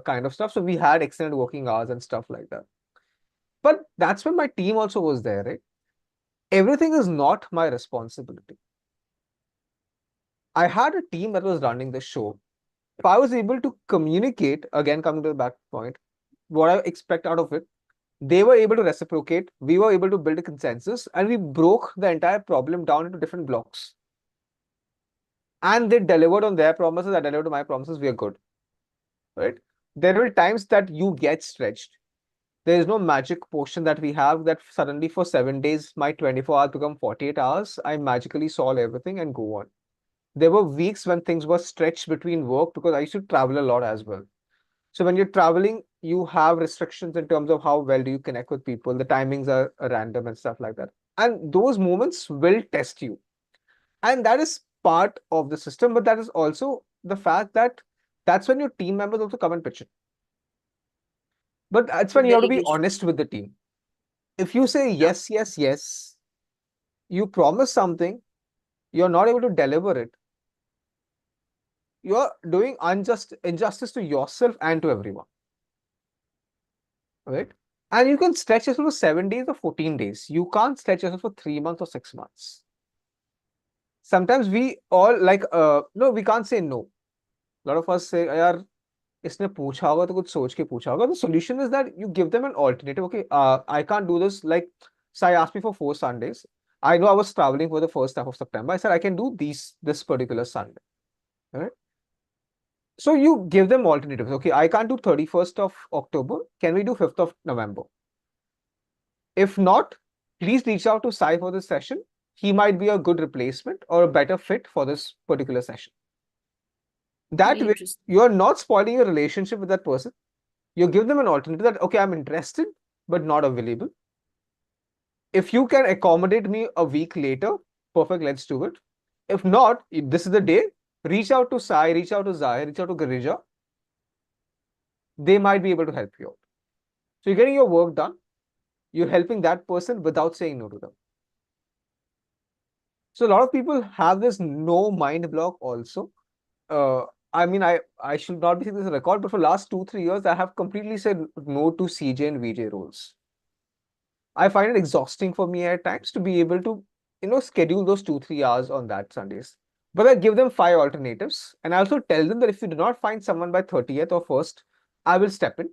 kind of stuff. So we had extended working hours and stuff like that. But that's when my team also was there, right? Everything is not my responsibility. I had a team that was running the show. If I was able to communicate, again, coming to the back point, what I expect out of it, they were able to reciprocate, we were able to build a consensus, and we broke the entire problem down into different blocks. And they delivered on their promises, I delivered on my promises, we are good. Right? There will be times that you get stretched. There is no magic potion that we have that suddenly for 7 days, my 24 hours become 48 hours. I magically solve everything and go on. There were weeks when things were stretched between work because I used to travel a lot as well. So when you're traveling, you have restrictions in terms of how well do you connect with people. The timings are random and stuff like that. And those moments will test you. And that is part of the system, but that is also the fact that that's when your team members also come and pitch in. But that's when you have to be Delegation. honest with the team. If you say yes, yes, yes, you promise something, you're not able to deliver it, you're doing injustice to yourself and to everyone. Right? And you can stretch yourself for 7 days or 14 days. You can't stretch yourself for 3 months or 6 months. Sometimes we all no, we can't say no. A lot of us say, यार इसने पूछा होगा तो कुछ सोच के पूछा होगा. The solution is that you give them an alternative. Okay, I can't do this. Like, Sai asked me for 4 Sundays. I know I was traveling for the first half of September. I said I can do this particular Sunday. Right? So you give them alternatives. Okay, I can't do 31st of October. Can we do 5th of November? If not, please reach out to Sai for this session. He might be a good replacement or a better fit for this particular session. That Very way, interesting. you are not spoiling your relationship with that person. You give them an alternative that, okay, I'm interested, but not available. If you can accommodate me a week later, perfect, let's do it. If not, if this is the day, reach out to Sai, reach out to Zai, reach out to Girija. They might be able to help you out. So you're getting your work done. You're helping that person without saying no to them. So a lot of people have this no mind block also. I mean, I should not be saying this as a record, but for the last 2-3 years, I have completely said no to CJ and VJ roles. I find it exhausting for me at times to be able to, schedule those 2-3 hours on that Sundays. But I give them 5 alternatives, and I also tell them that if you do not find someone by 30th or 1st, I will step in.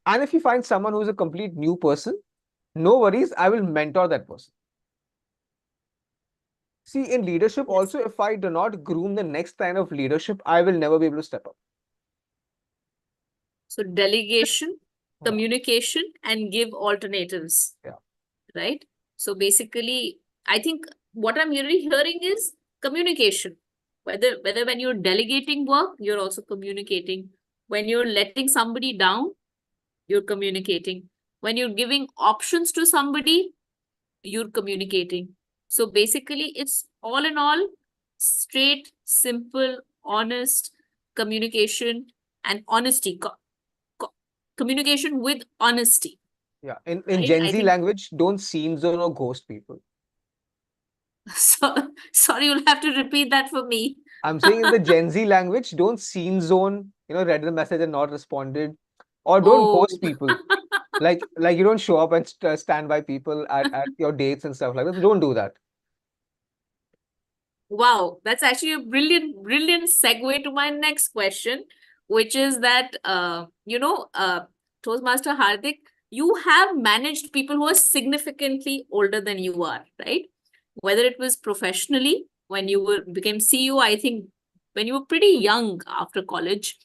And if you find someone who is a complete new person, no worries, I will mentor that person. See, in leadership Yes. also, if I do not groom the next line of leadership, I will never be able to step up. So delegation, Yeah. communication, and give alternatives. Yeah. Right? So basically, I think what I'm really hearing is communication. Whether when you're delegating work, you're also communicating. When you're letting somebody down, you're communicating. When you're giving options to somebody, you're communicating. So basically, it's all in all straight, simple, honest communication and honesty. Communication with honesty. Yeah. In Right? Gen I Z think language, don't scene zone or ghost people. so. Sorry, you'll have to repeat that for me. I'm saying in the Gen Z language, don't scene zone, read the message and not responded, or don't Oh, ghost people. Like you don't show up and stand by people at your dates and stuff like that. So don't do that. wow. That's actually a brilliant segue to my next question, which is that, Toastmaster Hardik, you have managed people who are significantly older than you are, right? Whether it was professionally, when you became CEO, I think when you were pretty young after college,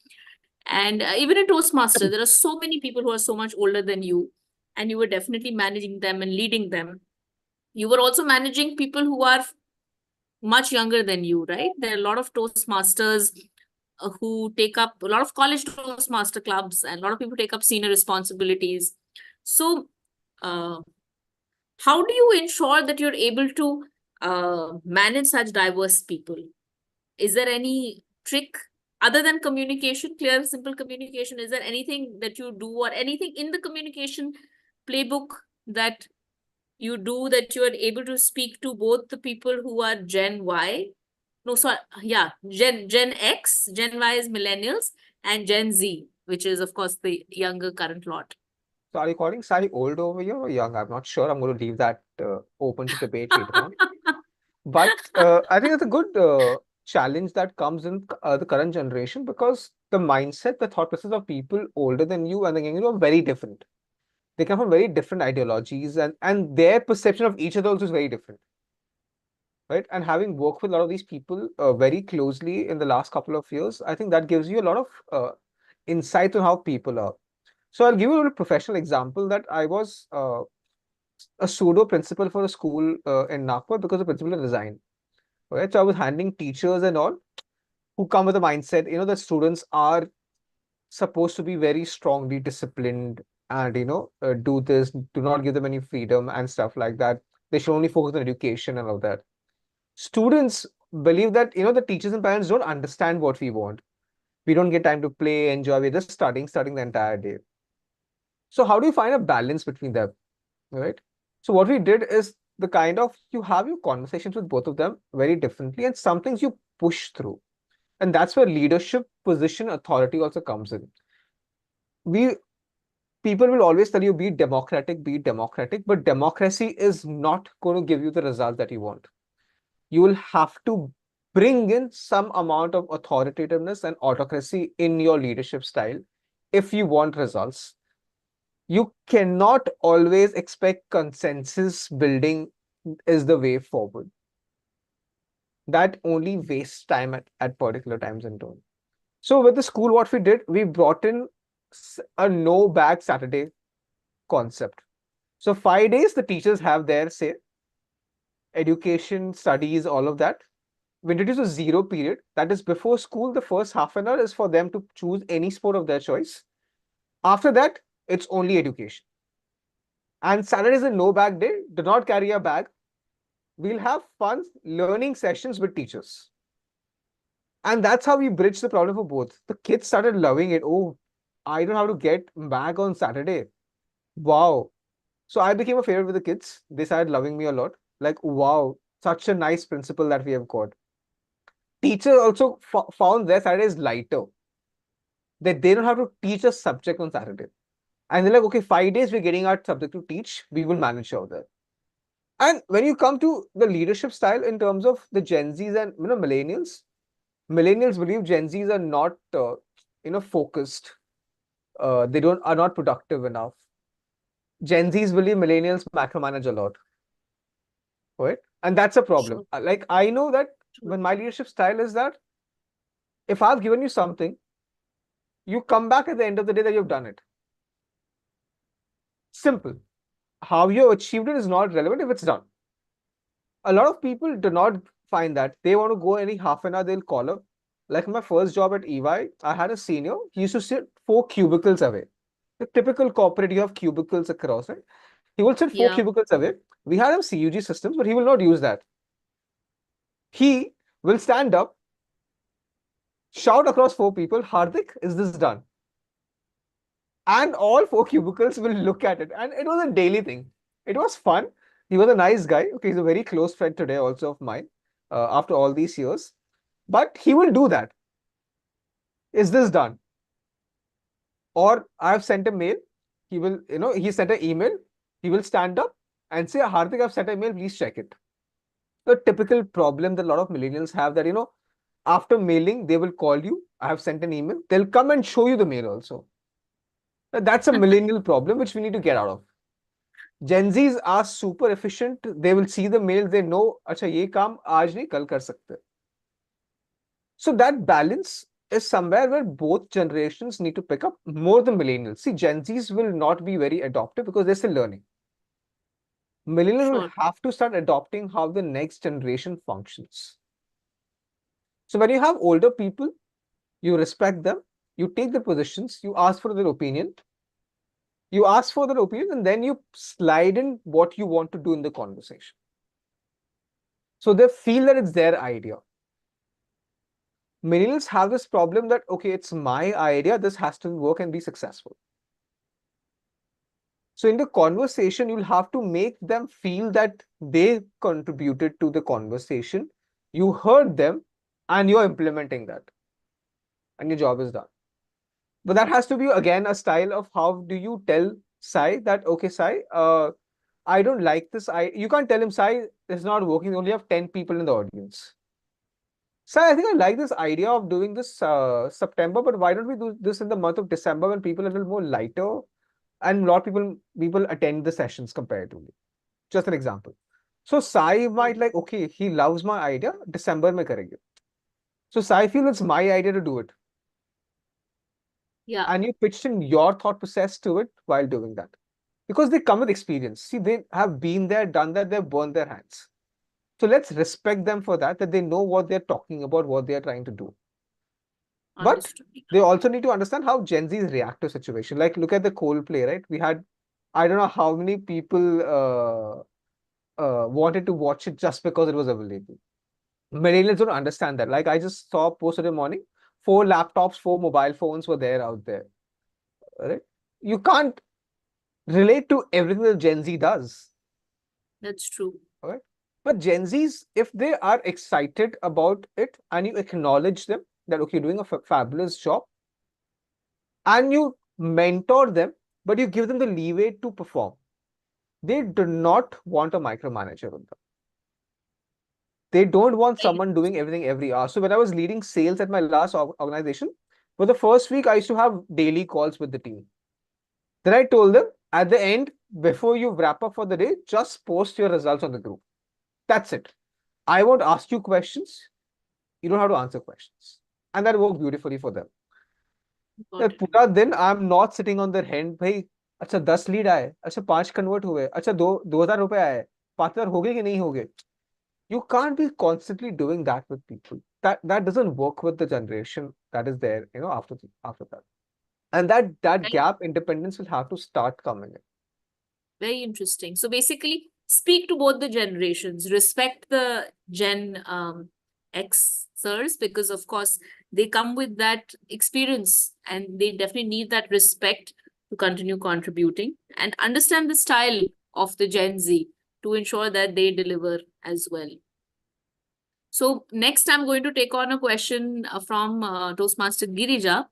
and even in Toastmasters, there are so many people who are so much older than you, and you were definitely managing them and leading them. You were also managing people who are much younger than you, right? There are a lot of Toastmasters who take up a lot of college Toastmaster clubs, and a lot of people take up senior responsibilities. So, uh, how do you ensure that you're able to manage such diverse people? Is there any trick other than communication, clear, simple communication? Is there anything that you do or anything in the communication playbook that you do that you are able to speak to both the people who are Gen Y? No, sorry, yeah, Gen X, Gen Y is millennials, and Gen Z, which is of course the younger current lot. So are you calling Sai old over here or young? I'm not sure. I'm going to leave that open to debate later on. But I think it's a good challenge that comes in the current generation, because the mindset, the thought process of people older than you and the younger are very different. They come from very different ideologies, and their perception of each other also is very different, right? And having worked with a lot of these people very closely in the last couple of years, I think that gives you a lot of insight on how people are. So I'll give you a little professional example that I was a pseudo principal for a school in Nagpur because the principal resigned. Right, so I was handling teachers and all who come with a mindset, that students are supposed to be very strongly disciplined and do this, do not give them any freedom and stuff like that. They should only focus on education and all that. Students believe that the teachers and parents don't understand what we want. We don't get time to play, enjoy. We're just studying the entire day. So how do you find a balance between them, right? So what we did is the kind of, you have your conversations with both of them very differently, and some things you push through. And that's where leadership, position, authority also comes in. People will always tell you be democratic, but democracy is not going to give you the result that you want. You will have to bring in some amount of authoritativeness and autocracy in your leadership style if you want results. You cannot always expect consensus building is the way forward. That only wastes time at particular times in tone. So with the school, what we did, we brought in a no bag Saturday concept. So 5 days, the teachers have their say, education, studies, all of that. We introduce a zero period. That is before school, the first half an hour is for them to choose any sport of their choice. After that, it's only education. And Saturday is a no bag day. Do not carry a bag. We'll have fun learning sessions with teachers. And that's how we bridge the problem for both. The kids started loving it. Oh, I don't have to get back on Saturday. Wow. So I became a favorite with the kids. They started loving me a lot. Like, wow, such a nice principle that we have got. Teachers also found their Saturdays lighter. That they don't have to teach a subject on Saturday. And they're like, okay, 5 days we're getting our subject to teach. We will manage all that. And when you come to the leadership style in terms of the Gen Zs and millennials believe Gen Zs are not focused. They are not productive enough. Gen Zs believe millennials macromanage a lot, right? And that's a problem. Sure. Like, I know that when my leadership style is that if I've given you something, you come back at the end of the day that you've done it. Simple. How you achieved it is not relevant if it's done. A lot of people do not find that. They want to go any half an hour, they'll call up. Like my first job at EY, I had a senior, he used to sit 4 cubicles away. The typical corporate, you have cubicles across, right? He will sit 4 cubicles away. We had him CUG systems, but he will not use that. He will stand up, shout across 4 people, Hardik, is this done? And all 4 cubicles will look at it. And it was a daily thing. It was fun. He was a nice guy. Okay, he's a very close friend today also of mine after all these years. But he will do that. Is this done? Or I've sent a mail. He will, he sent an email. He will stand up and say, Hardik, I've sent an email. Please check it. The typical problem that a lot of millennials have that, after mailing, they will call you. I have sent an email. They'll come and show you the mail also. That's a millennial problem which we need to get out of. Gen Zs are super efficient. They will see the mail. They know, अच्छा ये काम आज नहीं कल कर सकते. So that balance is somewhere where both generations need to pick up more than millennials. See, Gen Zs will not be very adoptive because they're still learning. Millennials will Sure. have to start adopting how the next generation functions. So when you have older people, you respect them, you take the positions, you ask for their opinion, and then you slide in what you want to do in the conversation. So they feel that it's their idea. Millennials have this problem that, okay, it's my idea, this has to work and be successful. So in the conversation, you'll have to make them feel that they contributed to the conversation, you heard them, and you're implementing that. And your job is done. But that has to be, again, a style of how do you tell Sai that, okay, Sai, I don't like this. You can't tell him, Sai, it's not working. You only have 10 people in the audience. Sai, I think I like this idea of doing this September, but why don't we do this in the month of December when people are a little more lighter and a lot of people attend the sessions comparatively. Just an example. So Sai might like, okay, he loves my idea, December mein karenge. So Sai feels it's my idea to do it. Yeah. And you pitched in your thought process to it while doing that. Because they come with experience. See, they have been there, done that, they've burned their hands. So let's respect them for that they know what they're talking about, what they're trying to do. But Understood. they also need to understand how Gen Zs react to situation. Like, look at the Coldplay, right? We had, I don't know how many people wanted to watch it just because it was available. Millennials don't understand that. Like, I just saw a post today morning, 4 laptops, 4 mobile phones were there out there. Right? You can't relate to everything that Gen Z does. That's true. Right? But Gen Zs, if they are excited about it and you acknowledge them that, okay, you're doing a fabulous job, and you mentor them, but you give them the leeway to perform. They do not want a micromanager with them. They don't want someone doing everything every hour. So when I was leading sales at my last organization, for the first week, I used to have daily calls with the team. Then I told them, at the end, before you wrap up for the day, just post your results on the group. That's it. I won't ask you questions. You don't have to answer questions. And that worked beautifully for them. Got That it. पूरा दिन I'm not sitting on their hand. भाई अच्छा 10 lead आए, अच्छा 5 convert हुए, अच्छा 2,000 रुपए आए, 5,000 हो गए कि नहीं हो गए. You can't be constantly doing that with people. That doesn't work with the generation that is there, after that. And that Right. gap independence will have to start coming in. Very interesting. So basically, speak to both the generations, respect the Gen Xers, because of course they come with that experience and they definitely need that respect to continue contributing, and understand the style of the Gen Z to ensure that they deliver as well. So next I'm going to take on a question from Toastmaster Girija.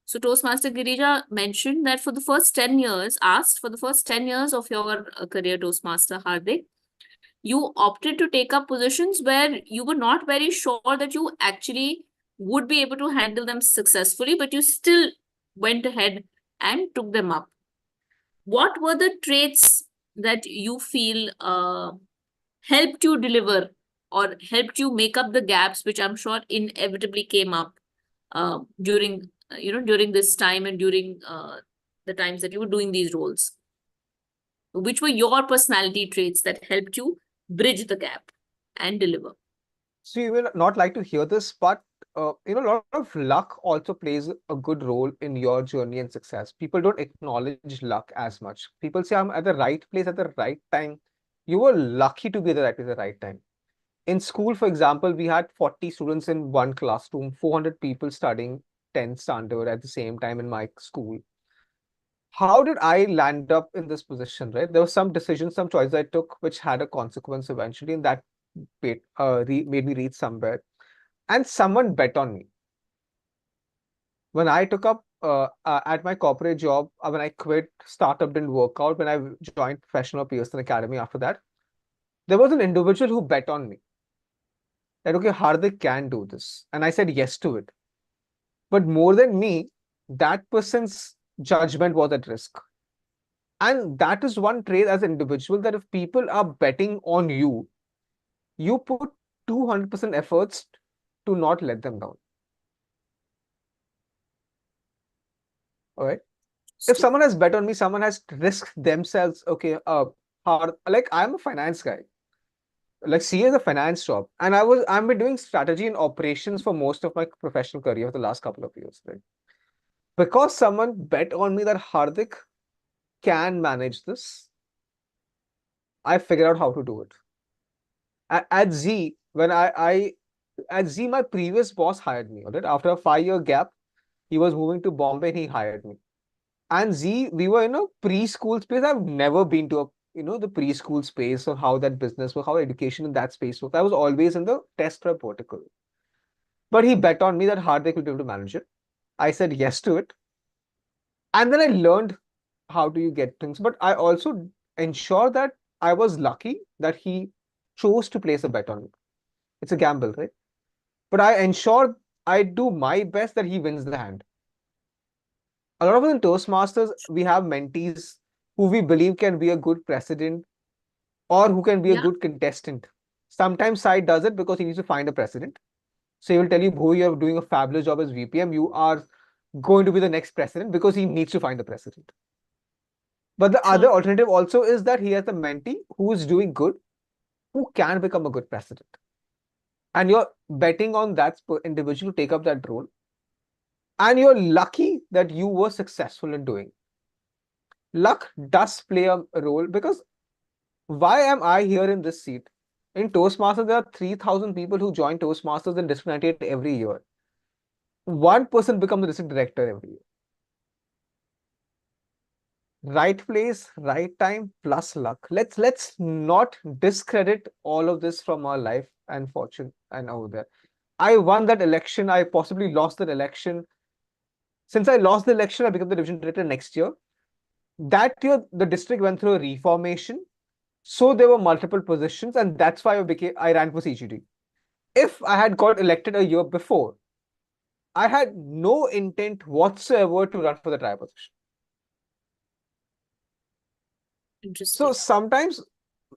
So Toastmaster Girija mentioned that for the first 10 years, of your career, Toastmaster Hardik, you opted to take up positions where you were not very sure that you actually would be able to handle them successfully, but you still went ahead and took them up. What were the traits that you feel helped you deliver or helped you make up the gaps, which I'm sure inevitably came up during during this time and during the times that you were doing these roles? Which were your personality traits that helped you bridge the gap and deliver? So you will not like to hear this, but a lot of luck also plays a good role in your journey and success. People don't acknowledge luck as much. People say, I'm at the right place at the right time. You were lucky to be at the right place at the right time. In school, for example, we had 40 students in one classroom, 400 people studying 10th standard at the same time in my school. How did I land up in this position, right? There were some decisions, some choices I took, which had a consequence eventually, and that made me reach somewhere. And someone bet on me. When I took up at my corporate job, when I quit, startup didn't work out. When I joined Professional Pearson Academy after that, there was an individual who bet on me. That, okay, Hardik can do this. And I said yes to it. But more than me, that person's judgment was at risk. And that is one trait as an individual, that if people are betting on you, you put 200% efforts to not let them down. All right. If So, someone has bet on me, someone has risked themselves. Okay, hard, like I'm a finance guy. Like CA is a finance job, and I'm been doing strategy and operations for most of my professional career for the last couple of years, right? Because someone bet on me that Hardik can manage this, I figured out how to do it. At Z, when I at Z, my previous boss hired me. All right, after a 5-year gap, he was moving to Bombay and he hired me. And Z, we were in a preschool space. I've never been to a the preschool space, or how that business works, how education in that space works. I was always in the test prep vertical. But he bet on me that Hardik will be able to manage it. I said yes to it. And then I learned how do you get things. But I also ensure that I was lucky that he chose to place a bet on me. It's a gamble, right? But I ensure I do my best that he wins the hand. A lot of us in Toastmasters, we have mentees who we believe can be a good precedent or who can be a yeah, good contestant. Sometimes Sai does it because he needs to find a precedent. So he will tell you, Bhu, you're doing a fabulous job as VPM. You are going to be the next president, because he needs to find the precedent. But the other sure. alternative also is that he has a mentee who is doing good, who can become a good president. And you're betting on that individual to take up that role. And you're lucky that you were successful in doing. Luck does play a role, because why am I here in this seat? In Toastmasters, there are 3,000 people who join Toastmasters in District 98 every year. One person becomes the district director every year. Right place, right time, plus luck. Let's not discredit all of this from our life and fortune and over there. I won that election. I possibly lost that election. Since I lost the election, I became the division director next year. That year, the district went through a reformation. So there were multiple positions, and that's why I ran for CGD. If I had got elected a year before, I had no intent whatsoever to run for the trial position. So Interesting. sometimes,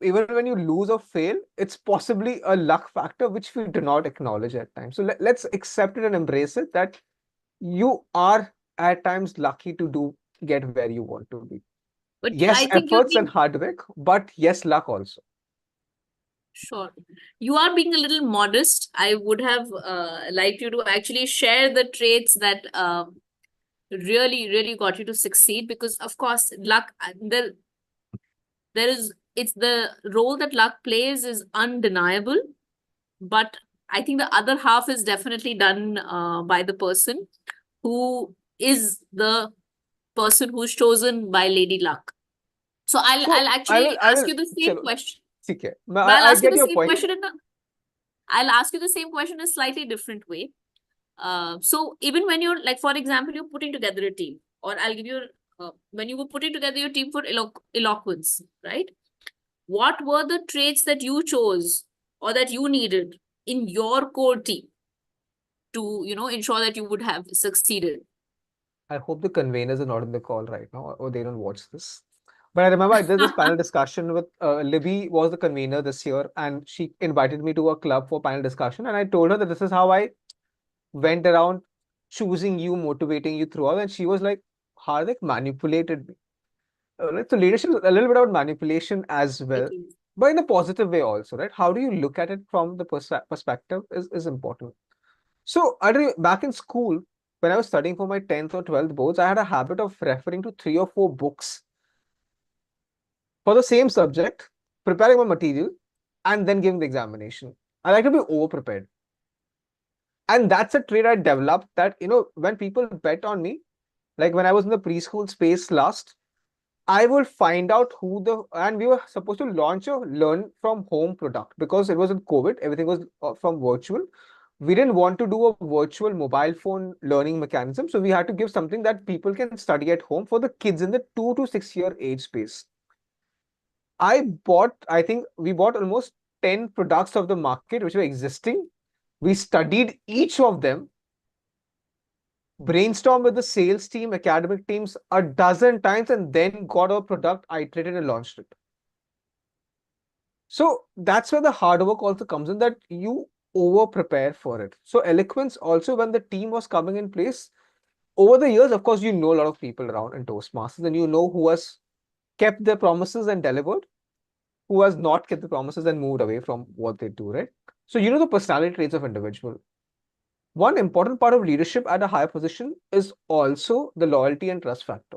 even when you lose or fail, it's possibly a luck factor, which we do not acknowledge at times. So let's accept it and embrace it, that you are at times lucky to get where you want to be. But Yes, I think you're efforts and being, hard work, but yes, luck also. sure. You are being a little modest. I would have liked you to actually share the traits that really, really got you to succeed. Because, of course, luck, there is, it's the role that luck plays is undeniable. But I think the other half is definitely done by the person who is the person who's chosen by Lady Luck. So I'll So actually I ask will, you the same chalo, question. ठीक है. But I'll I ask you get the your same point. question I'll ask you the same question in a slightly different way. So even when you're, like, for example, you're putting together a team, or I'll give you when you were putting together your team for eloquence, right? What were the traits that you chose or that you needed in your core team to, ensure that you would have succeeded? I hope the conveners are not in the call right now, or they don't watch this. But I remember I did this panel discussion with Libby was the convener this year, and she invited me to a club for panel discussion. And I told her that this is how I went around choosing you, motivating you throughout. And she was like, Hardik manipulated me. So leadership is a little bit about manipulation as It well, is. but in a positive way also, right? How do you look at it from the perspective is important. So back in school, when I was studying for my 10th or 12th boards, I had a habit of referring to 3 or 4 books for the same subject, preparing my material, and then giving the examination. I like to be over prepared. And that's a trait I developed, that, when people bet on me, like when I was in the preschool space last, I will find out and we were supposed to launch a learn from home product, because it was in COVID, everything was from virtual. We didn't want to do a virtual mobile phone learning mechanism. So we had to give something that people can study at home for the kids in the 2 to 6 year age space. I think we bought almost 10 products of the market which were existing. We studied each of them. brainstormed with the sales team, academic teams a dozen times, and then got our product iterated and launched it. So that's where the hard work also comes in, that you over prepare for it. So eloquence also, when the team was coming in place, over the years, of course, you know a lot of people around in Toastmasters, and you know who has kept their promises and delivered, who has not kept the promises and moved away from what they do, right? So you know the personality traits of individual. One important part of leadership at a higher position is also the loyalty and trust factor.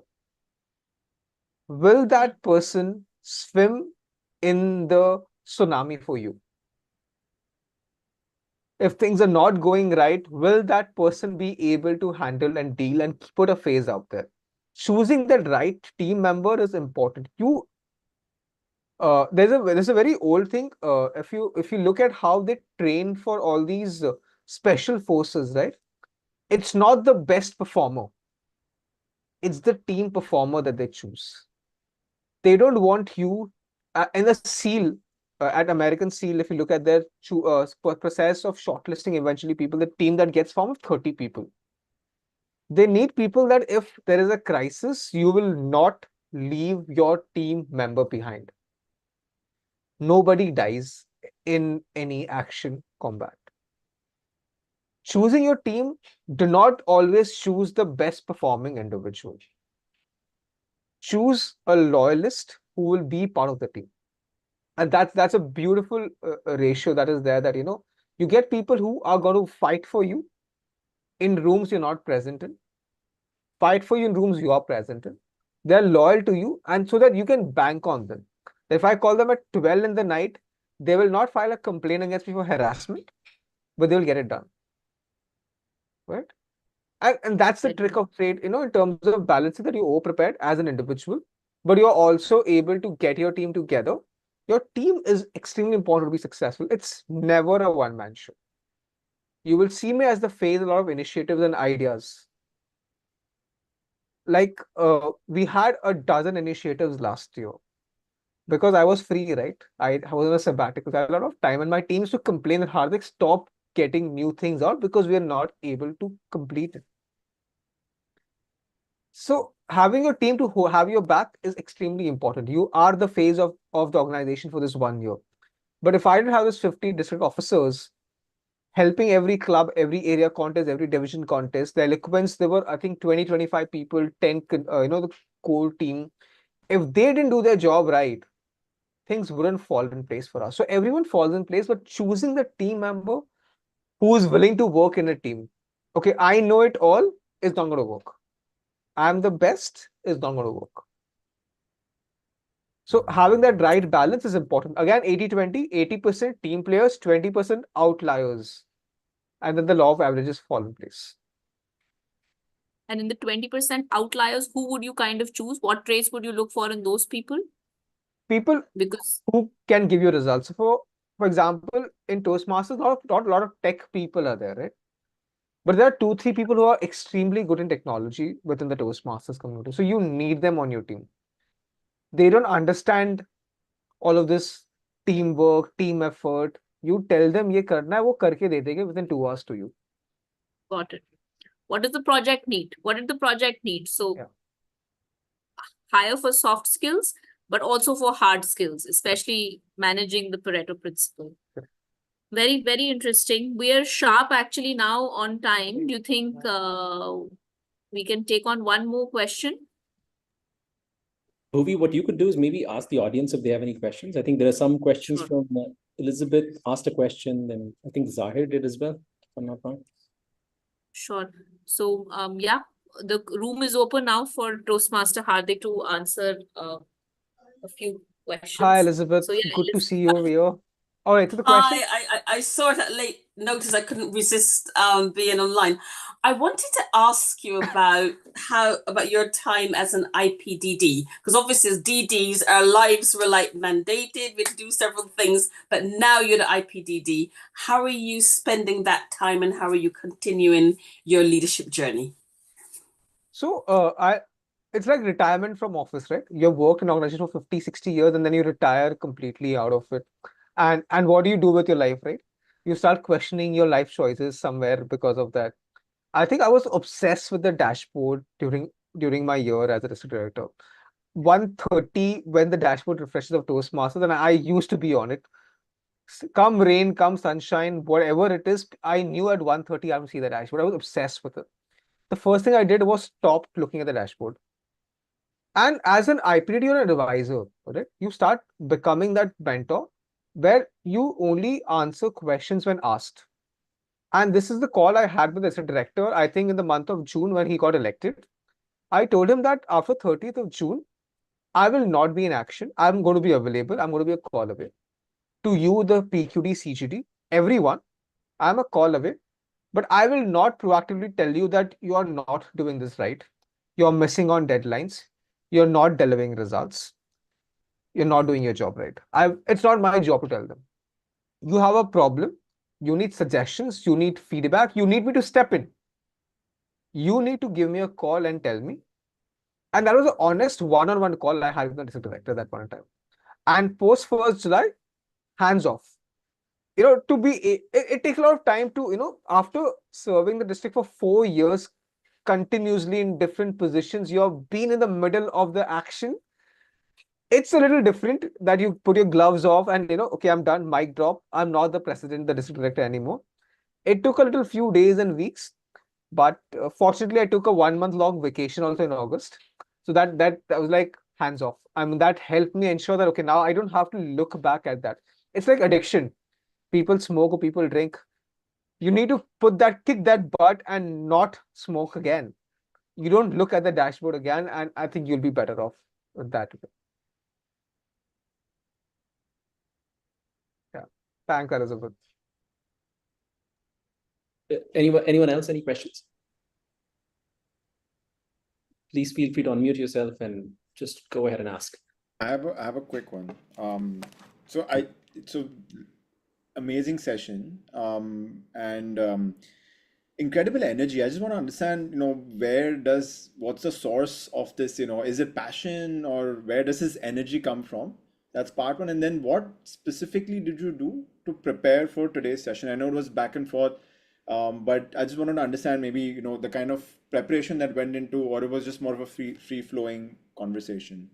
Will that person swim in the tsunami for you? If things are not going right, will that person be able to handle and deal and put a face out there? Choosing the right team member is important. There's a very old thing. If you look at how they train for all these special forces, right? It's not the best performer. It's the team performer that they choose. They don't want you in a SEAL at American SEAL. If you look at their process of shortlisting, eventually people, the team that gets formed of 30 people. They need people that if there is a crisis, you will not leave your team member behind. Nobody dies in any action combat. Choosing your team, do not always choose the best performing individual. Choose a loyalist who will be part of the team. And that's a beautiful ratio that is there, that you get people who are going to fight for you in rooms you're not present in, fight for you in rooms you are present in. They're loyal to you, and so that you can bank on them. If I call them at 12 in the night, they will not file a complaint against me for harassment, but they will get it done. Right? And that's the trick of trade, in terms of balancing, that you're over prepared as an individual, but you're also able to get your team together. Your team is extremely important to be successful. It's never a one-man show. You will see me as the face of a lot of initiatives and ideas. Like we had a dozen initiatives last year because I was free, right? I was on a sabbatical. So I had a lot of time, and my team used to complain that Hardik, stop getting new things out because we are not able to complete it. So having your team to have your back is extremely important. You are the face of the organization for this 1 year. But if I didn't have this 50 district officers helping every club, every area contest, every division contest, the eloquence, there were, I think, 20, 25 people, 10, the core team. If they didn't do their job right, things wouldn't fall in place for us. So everyone falls in place, but choosing the team member who is willing to work in a team. Okay, I know it all is not going to work. I'm the best is not going to work. So having that right balance is important. Again, 80-20, 80% team players, 20% outliers. And then the law of averages fall in place. And in the 20% outliers, who would you kind of choose? What traits would you look for in those people? People who can give you results. For example, in Toastmasters, not a lot of tech people are there, right? But there are 2-3 people who are extremely good in technology within the Toastmasters community. So you need them on your team. They don't understand all of this teamwork, team effort. You tell them ye karna hai, wo karke de denge within 2 hours to you. Got it. What does the project need? What did the project need? So hire for soft skills, but also for hard skills, especially managing the Pareto principle. Very, very interesting. We are sharp actually now on time. Do you think we can take on one more question? Bhuvi, what you could do is maybe ask the audience if they have any questions. I think there are some questions from Elizabeth asked a question, then I think Zahir did as well, if I'm not wrong. Sure. So, yeah, the room is open now for Toastmaster Hardik to answer a few questions. Hi, Elizabeth. So, yeah, Good to see you over here. All right, to the question. I saw it at late notice. I couldn't resist being online. I wanted to ask you about your time as an IPDD, because obviously as DDs, our lives were like mandated. We had to do several things, but now you're the IPDD. How are you spending that time, and how are you continuing your leadership journey? So it's like retirement from office, right? You've worked in an organization for 50, 60 years, and then you retire completely out of it. And what do you do with your life, right? You start questioning your life choices somewhere because of that. I think I was obsessed with the dashboard during my year as a district director. 1:30 when the dashboard refreshes of Toastmasters, and I used to be on it. Come rain, come sunshine, whatever it is, I knew at 1:30 I would see the dashboard. I was obsessed with it. The first thing I did was stop looking at the dashboard. And as an IPDD or an advisor, right, you start becoming that mentor where you only answer questions when asked. And this is the call I had with the director, I think in the month of June when he got elected. I told him that after 30th of June, I will not be in action. I'm going to be available. I'm going to be a call away. To you, the PQD, CGD, everyone, I'm a call away. But I will not proactively tell you that you are not doing this right. You're missing on deadlines. You're not delivering results. You're not doing your job right. It's not my job to tell them. You have a problem. You need suggestions. You need feedback. You need me to step in. You need to give me a call and tell me. And that was an honest one-on-one call I had with the district director at that point in time. And post 1st July, hands off. It takes a lot of time to, after serving the district for 4 years continuously in different positions, you've been in the middle of the action. It's a little different that you put your gloves off and, okay, I'm done, mic drop. I'm not the president, the district director anymore. It took a little few days and weeks, but fortunately, I took a 1 month long vacation also in August. So that was like hands off. I mean, that helped me ensure that, okay, now I don't have to look back at that. It's like addiction. People smoke or people drink. You need to kick that butt and not smoke again. You don't look at the dashboard again, and I think you'll be better off with that. Yeah. Thank you, Elizabeth. Anyone else? Any questions? Please feel free to unmute yourself and just go ahead and ask. I have a quick one. So amazing session. And incredible energy. I just want to understand, what's the source of this, is it passion or where does this energy come from? That's part one. And then what specifically did you do to prepare for today's session? I know it was back and forth, but I just wanted to understand maybe, the kind of preparation that went into, or it was just more of a free flowing conversation.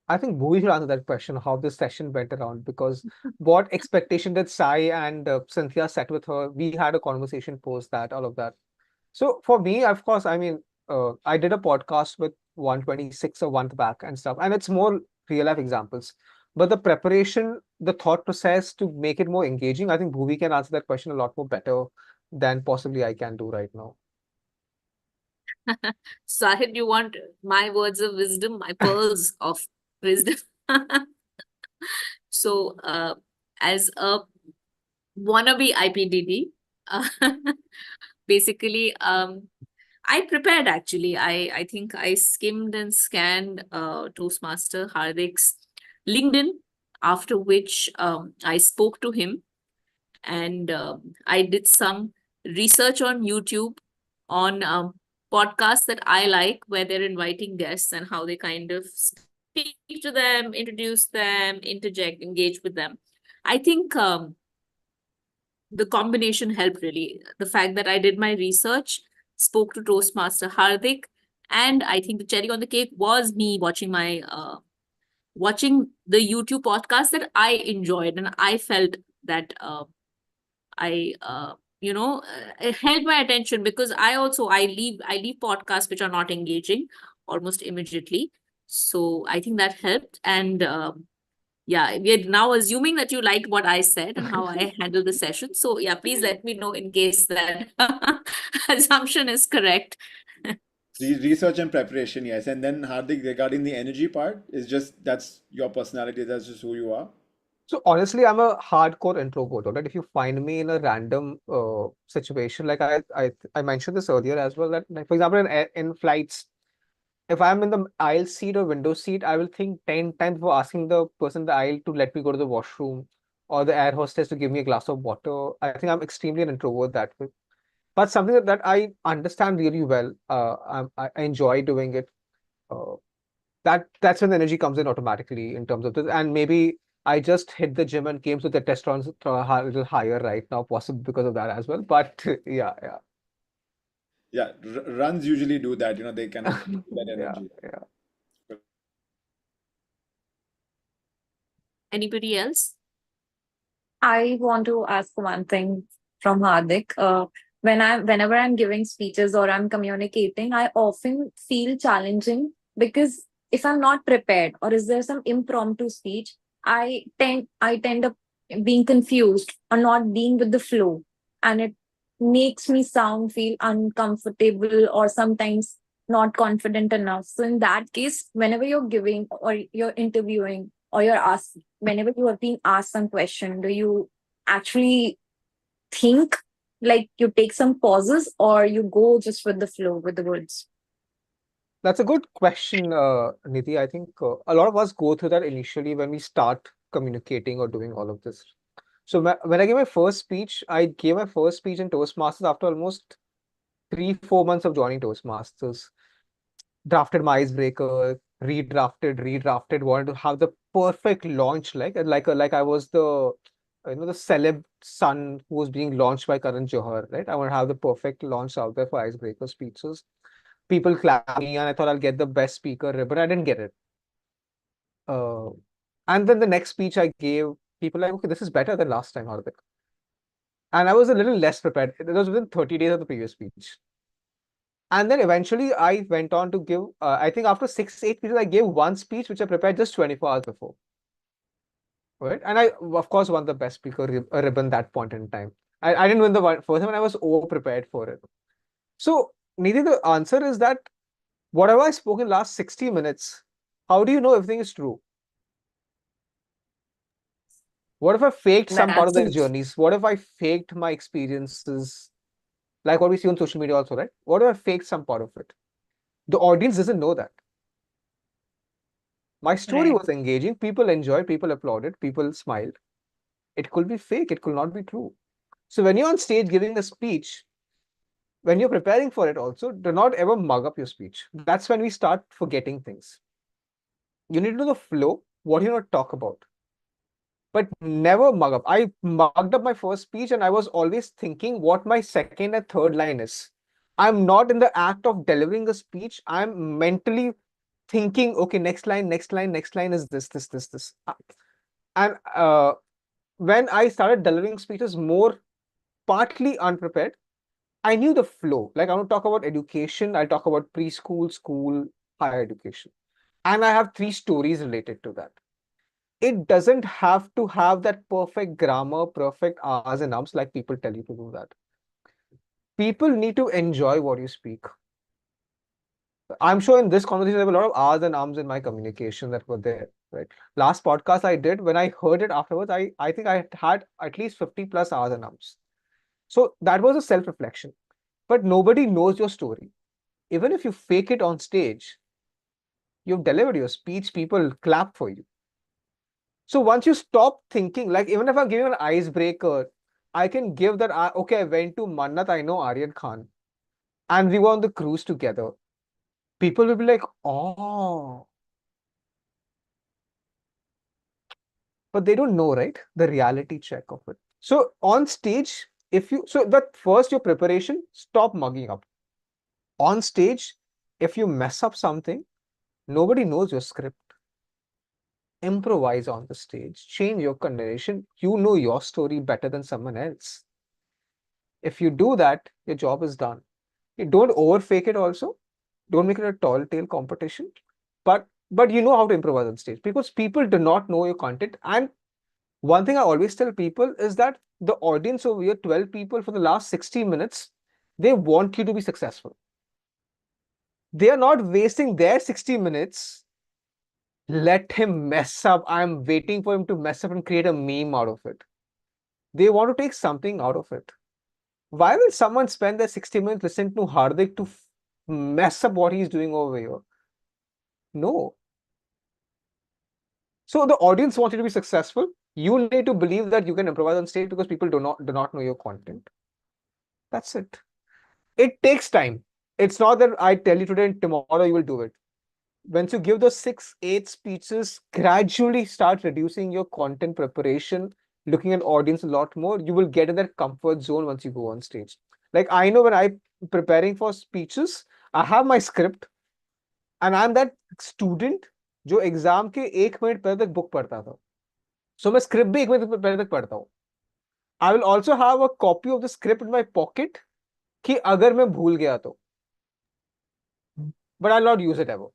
I think Bhuvi should answer that question, how this session went around, because what expectation did Sai and Cynthia set with her? We had a conversation post that, all of that. So for me, of course, I mean, I did a podcast with 126 a month back and stuff, and it's more real life examples. But the preparation, the thought process to make it more engaging, I think Bhuvi can answer that question a lot more better than possibly I can do right now. Sahid, you want my words of wisdom, my pearls of wisdom? So, as a wannabe IPDD, basically, I prepared actually. I think I skimmed and scanned Toastmaster Hardik's LinkedIn, after which I spoke to him, and I did some research on YouTube on podcasts that I like, where they're inviting guests and how they kind of speak to them, introduce them, interject, engage with them. I think the combination helped really. The fact that I did my research, spoke to Toastmaster Hardik, and I think the cherry on the cake was me watching the YouTube podcast that I enjoyed, and I felt that I it held my attention, because I leave podcasts which are not engaging almost immediately. So I think that helped. And yeah, we're now assuming that you liked what I said and how I handled the session. So yeah, please let me know in case that assumption is correct. Research and preparation, yes. And then Hardik, regarding the energy part, that's your personality, that's just who you are. So honestly, I'm a hardcore introvert. Right? If you find me in a random situation, like I mentioned this earlier as well, that like, for example, in flights, if I'm in the aisle seat or window seat, I will think 10 times before asking the person in the aisle to let me go to the washroom, or the air hostess to give me a glass of water. I think I'm extremely an introvert that way. But something that I understand really well. I enjoy doing it. Uh, that's when the energy comes in automatically in terms of this. And maybe I just hit the gym and came to the testosterone a little higher right now, possibly because of that as well. But yeah. Yeah, runs usually do that. They kind of give that Yeah, energy. yeah. Anybody else? I want to ask one thing from Hardik. Whenever I'm giving speeches or I'm communicating, I often feel challenging because if I'm not prepared or is there some impromptu speech, I tend up being confused or not being with the flow, and it makes me feel uncomfortable or sometimes not confident enough. So in that case, whenever you're giving or you're interviewing or you're asked, whenever you are being asked some question, do you actually think, like you take some pauses or you go just with the flow with the words? That's a good question, Nidhi. I think a lot of us go through that initially when we start communicating or doing all of this. So when I gave my first speech, I gave my first speech in Toastmasters after almost 3-4 months of joining Toastmasters. Drafted my icebreaker, redrafted, wanted to have the perfect launch, like I was the celeb son who was being launched by Karan Johar, right? I want to have the perfect launch out there for icebreaker speeches. People clapped me, and I thought I'll get the best speaker ribbon. I didn't get it. Uh, and then the next speech I gave, people like, okay, this is better than last time, Hardik. And I was a little less prepared. It was within 30 days of the previous speech. And then eventually I went on to give, I think after 6-8 speeches, I gave one speech which I prepared just 24 hours before. Right? And I, of course, won the best speaker ribbon that point in time. I didn't win the first time, and I was over prepared for it. So, Nidhi, the answer is that whatever I spoke in last 60 minutes, how do you know everything is true? What if I faked some part of the That's journeys? What if I faked my experiences? Like what we see on social media also, right? What if I faked some part of it? The audience doesn't know that. My story right. was engaging. People enjoyed, people applauded, people smiled. It could be fake, it could not be true. So when you're on stage giving a speech, when you're preparing for it also, do not ever mug up your speech. That's when we start forgetting things. You need to know the flow, what you're going to talk about, but never mug up. I mugged up my first speech and I was always thinking what my second and third line is. I'm not in the act of delivering a speech. I'm mentally thinking, okay, next line, next line, next line is this. And when I started delivering speeches more partly unprepared, I knew the flow. Like I want to talk about education, I'll talk about preschool, school, higher education. And I have 3 stories related to that. It doesn't have to have that perfect grammar, perfect R's and ums like people tell you to do that. People need to enjoy what you speak. I'm sure in this conversation, there were a lot of R's and ums in my communication that were there, right? Last podcast I did, when I heard it afterwards, I think I had at least 50 plus R's and ums. So that was a self-reflection. But nobody knows your story. Even if you fake it on stage, you've delivered your speech, people clap for you. So once you stop thinking, like even if I'm giving an icebreaker, I can give that, okay, I went to Mannat, I know Aryan Khan, and we were on the cruise together. People will be like, oh, but they don't know, right? The reality check of it. So on stage, so that first your preparation, stop mugging up. On stage, if you mess up something, nobody knows your script. Improvise on the stage, change your narration. You know your story better than someone else. If you do that, your job is done. You don't overfake it also. Don't make it a tall tale competition. But you know how to improvise on stage because people do not know your content. And one thing I always tell people is that the audience over here, 12 people for the last 60 minutes, they want you to be successful. They are not wasting their 60 minutes. Let him mess up. I'm waiting for him to mess up and create a meme out of it. They want to take something out of it. Why will someone spend their 60 minutes listening to Hardik to mess up what he's doing over here? No. So the audience wants you to be successful. You need to believe that you can improvise on stage because people do not know your content. That's it. It takes time. It's not that I tell you today and tomorrow you will do it. Once you give those 6-8 speeches, gradually start reducing your content preparation, looking at audience a lot more, you will get in that comfort zone once you go on stage. Like I know when I preparing for speeches, I have my script, and I'm that student जो exam के 1 minute पहले तक book पढ़ता था. So मैं script भी 1 minute पहले तक पढ़ता हूँ. I will also have a copy of the script in my pocket कि अगर मैं भूल गया तो. But I'll not use it ever.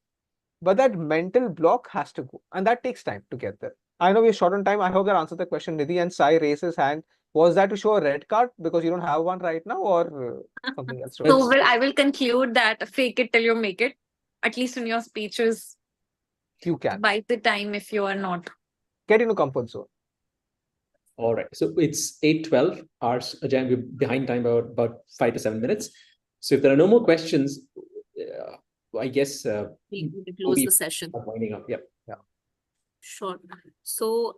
But that mental block has to go, and that takes time to get there. I know we're short on time. I hope that answered the question. Nidhi and Sai raised his hand. Was that to show a red card because you don't have one right now, or something else? So I will conclude that fake it till you make it. At least in your speeches, You can bite the time if you are not. get into comfort zone. All right. So it's 8:12 hours. Again, we're behind time by about 5 to 7 minutes. So if there are no more questions, I guess We close we the session. are winding up. Yep. Sure. So,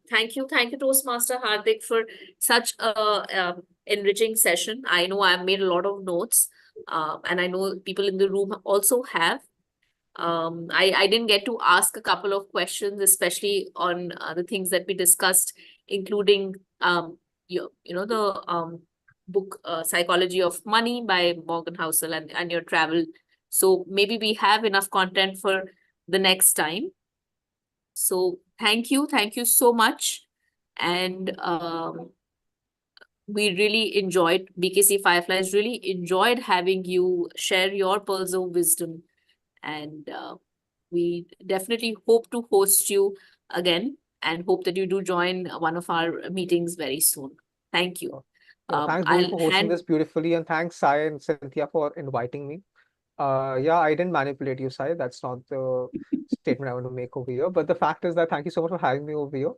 thank you, Toastmaster Hardik, for such a enriching session. I know I've made a lot of notes, and I know people in the room also have. I didn't get to ask a couple of questions, especially on the things that we discussed, including the book Psychology of Money by Morgan Housel and your travel. So maybe we have enough content for the next time. So thank you so much. And we really enjoyed, BKC Fireflies really enjoyed having you share your pearls of wisdom. And we definitely hope to host you again and hope that you do join one of our meetings very soon. Thank you. Thanks, Bhumi, I'll for hosting hand this beautifully, and thanks, Sai and Cynthia, for inviting me. Yeah, I didn't manipulate you, Sai. That's not the statement I want to make over here. But the fact is that thank you so much for having me over here,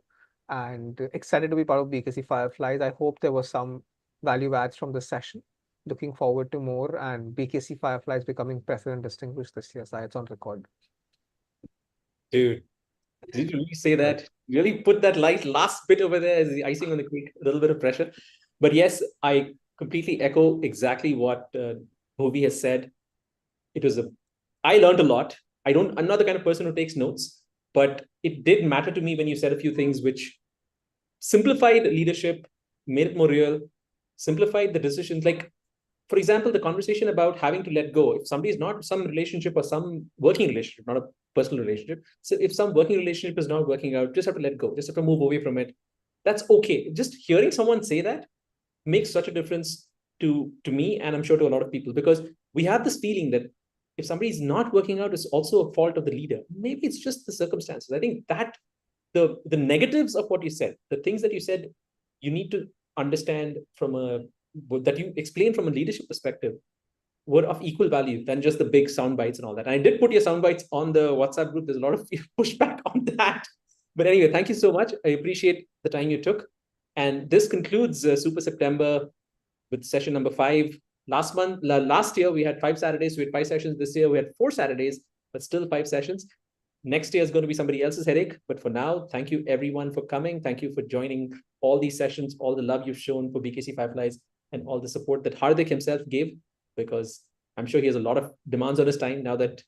and excited to be part of BKC Fireflies. I hope there was some value adds from this session. Looking forward to more, and BKC Fireflies becoming president distinguished this year. Sai, it's on record. Dude, did you really say that? Really put that last bit over there as the icing on the cake, a little bit of pressure. But yes, I completely echo exactly what Bhuvi has said. I learned a lot. I'm not the kind of person who takes notes, but it did matter to me when you said a few things which simplified leadership, made it more real, simplified the decisions. Like, for example, the conversation about having to let go. If somebody is not some relationship or some working relationship, not a personal relationship. So if some working relationship is not working out, just have to let go, just have to move away from it. That's okay. Just hearing someone say that makes such a difference to me, and I'm sure to a lot of people, because we have this feeling that if somebody is not working out, it's also a fault of the leader. Maybe it's just the circumstances. I think that the negatives of what you said, the things that you said, you need to understand that you explain from a leadership perspective, were of equal value than just the big sound bites and all that. And I did put your sound bites on the WhatsApp group. There's a lot of pushback on that. But anyway, thank you so much. I appreciate the time you took. And this concludes Super September with session number 5. Last year, we had 5 Saturdays. We had 5 sessions. This year, we had 4 Saturdays, but still 5 sessions. Next year is going to be somebody else's headache. But for now, thank you everyone for coming. Thank you for joining all these sessions, all the love you've shown for BKC Fireflies, and all the support that Hardik himself gave, because I'm sure he has a lot of demands on his time now that,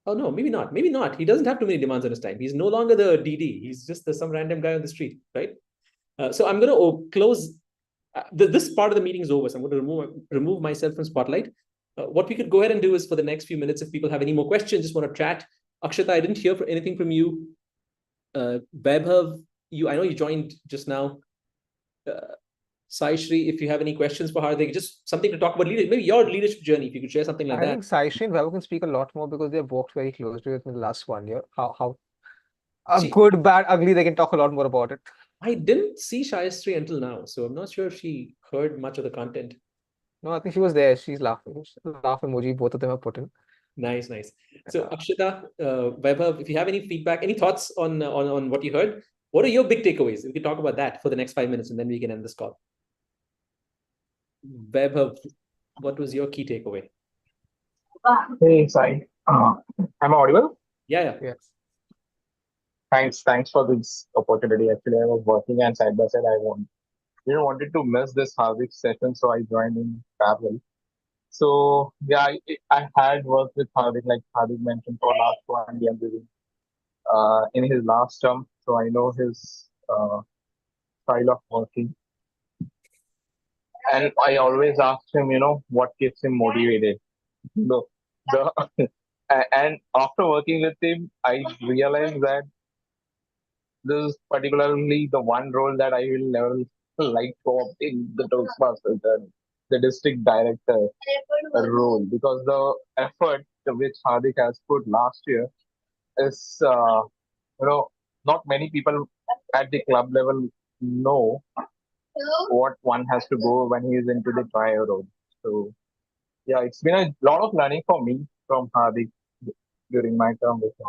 oh no, maybe not. Maybe not. He doesn't have too many demands on his time. He's no longer the DD. He's just some random guy on the street, right? So I'm going to close. This part of the meeting is over. So I'm going to remove myself from spotlight. What we could go ahead and do is, for the next few minutes, if people have any more questions, just want to chat. Akshata, I didn't hear anything from you. Vaibhav, I know you joined just now. Sai Shri, if you have any questions for Hardik, just something to talk about leadership, maybe your leadership journey, if you could share something like that. I think Sai Shri and Vaibhav can speak a lot more because they've worked very closely with me the last 1 year. Good, bad, ugly, they can talk a lot more about it. I didn't see Shayastri until now, so I'm not sure if she heard much of the content. No, I think she was there. She's laughing. Laugh emoji, both of them are put in. Nice. So Akshita, Vaibhav, if you have any feedback, any thoughts on what you heard, what are your big takeaways? We can talk about that for the next 5 minutes, and then we can end this call. Vaibhav, what was your key takeaway? Hey, Sai. Am I audible? Yeah. Yes. Thanks for this opportunity. Actually, I was working, and side by side, I wanted to miss this Hardik session, so I joined in parallel. So yeah, I had worked with Hardik, like Hardik mentioned, for last 1 year in his last term. So I know his style of working. and I always ask him, what keeps him motivated. The, the and after working with him, I realized that this is particularly the one role that I will never like to opt in the Toastmasters and the district director role, because the effort which Hardik has put last year is, you know, not many people at the club level know what one has to go when he is into the trial role. So yeah, it's been a lot of learning for me from Hardik during my term with him.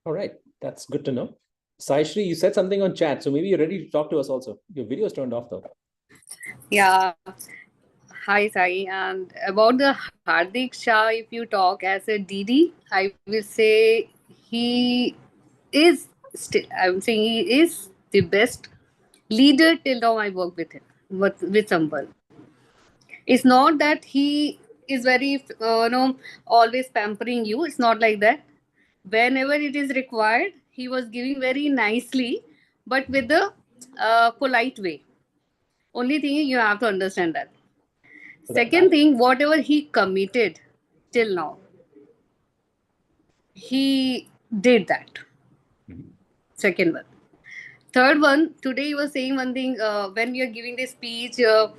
All right, that's good to know. Saishri, you said something on chat, so maybe you're ready to talk to us also. Your video is turned off though. Yeah. Hi, Sai. And about the Hardik Shah, if you talk as a DD, I will say he is still, I'm saying he is the best leader till now I work with him, with someone. It's not that he is very, always pampering you. It's not like that. Whenever it is required, he was giving very nicely, but with the polite way. Only thing is you have to understand that. Second thing, whatever he committed till now, he did that. Second one. Third one, today you were saying one thing when you're giving the speech, the,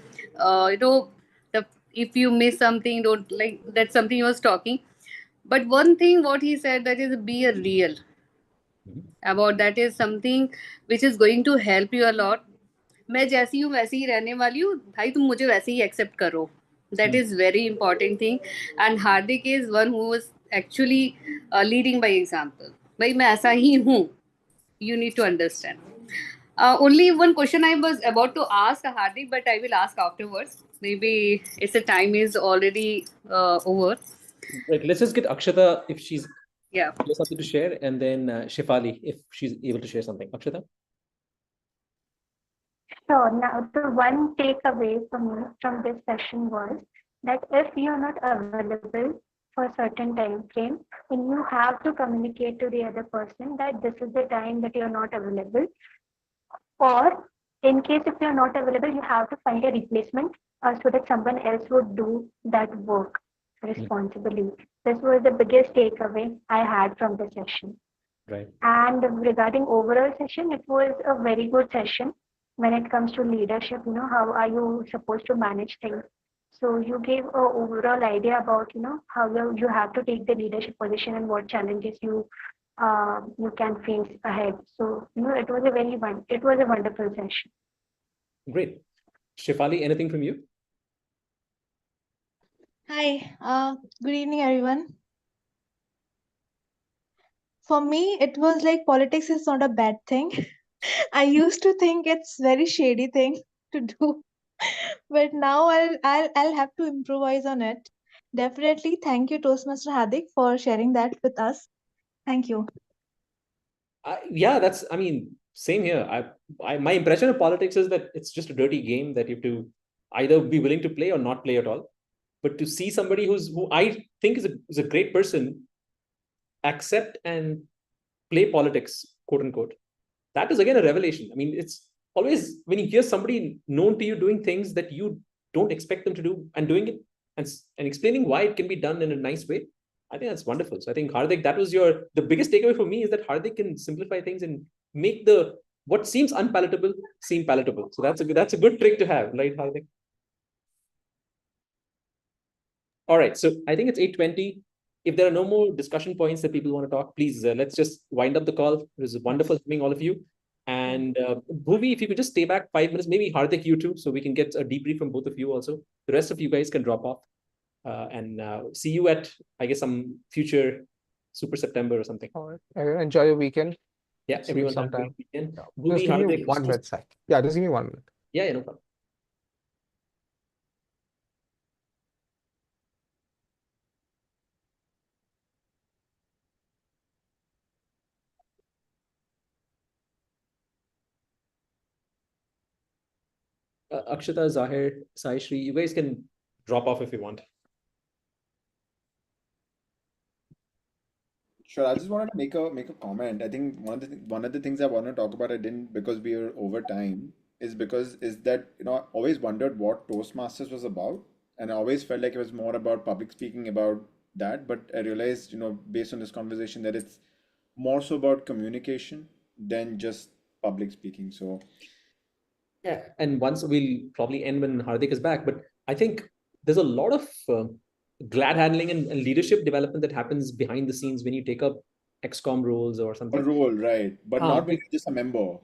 if you miss something, don't like that's something he was talking. But one thing, what he said, that is be a real. About that is something which is going to help you a lot. मैं जैसी हूँ वैसी ही रहने वाली हूँ भाई तुम मुझे वैसे ही एक्सेप्ट करो that is very important thing and Hardik is one who is actually leading by example भाई मैं ऐसा ही हूँ you need to understand only one question I was about to ask Hardik but I will ask afterwards maybe it's the time is already over. Right, let's just get Akshata if she's Yeah. something to share, and then Shefali if she's able to share something. Akshata? So now the one takeaway from this session was that if you're not available for a certain time frame, then you have to communicate to the other person that this is the time that you're not available. Or in case if you're not available, you have to find a replacement so that someone else would do that work responsibly. This was the biggest takeaway I had from the session. Right. And regarding overall session, it was a very good session when it comes to leadership. How are you supposed to manage things? So you gave an overall idea about, how you have to take the leadership position and what challenges you can face ahead. So, it was a wonderful session. Great. Shefali, anything from you? Hi, good evening, everyone. For me, it was like politics is not a bad thing. I used to think it's very shady thing to do, but now I'll have to improvise on it. Definitely, thank you, Toastmaster Hardik, for sharing that with us. Thank you. Yeah, that's, I mean, same here. My impression of politics is that it's just a dirty game that you have to either be willing to play or not play at all. But to see somebody who I think is a great person accept and play politics, quote unquote, that is again a revelation. I mean, it's always when you hear somebody known to you doing things that you don't expect them to do and doing it and explaining why it can be done in a nice way. I think that's wonderful. So I think Hardik, that was the biggest takeaway for me is that Hardik can simplify things and make what seems unpalatable seem palatable. So that's a good trick to have, right, Hardik? All right. So I think it's 8:20. If there are no more discussion points that people want to talk, please let's just wind up the call. It was wonderful meeting all of you. And Bhuvi, if you could just stay back 5 minutes, maybe Hardik, you too, so we can get a debrief from both of you also. The rest of you guys can drop off and see you at, I guess, some future Super September or something. All right. Everyone enjoy your weekend. Yeah, See you everyone have a sometime. great weekend. Just Bhuvi, give me Hardik, 1 minute, Sai. Yeah, just give me 1 minute. Yeah, no problem. Akshata, Zahir, Sai Shri, you guys can drop off if you want. Sure, I just wanted to make a comment. I think one of the things I want to talk about, I didn't because we are over time. is that, you know, I always wondered what Toastmasters was about, and I always felt like it was more about public speaking, about that. But I realized, you know, based on this conversation, that it's more so about communication than just public speaking. So Yeah, and once we'll probably end when Hardik is back, but I think there's a lot of glad handling and leadership development that happens behind the scenes when you take up XCOM roles or a something. role, right? But Ah, not when you're just a member.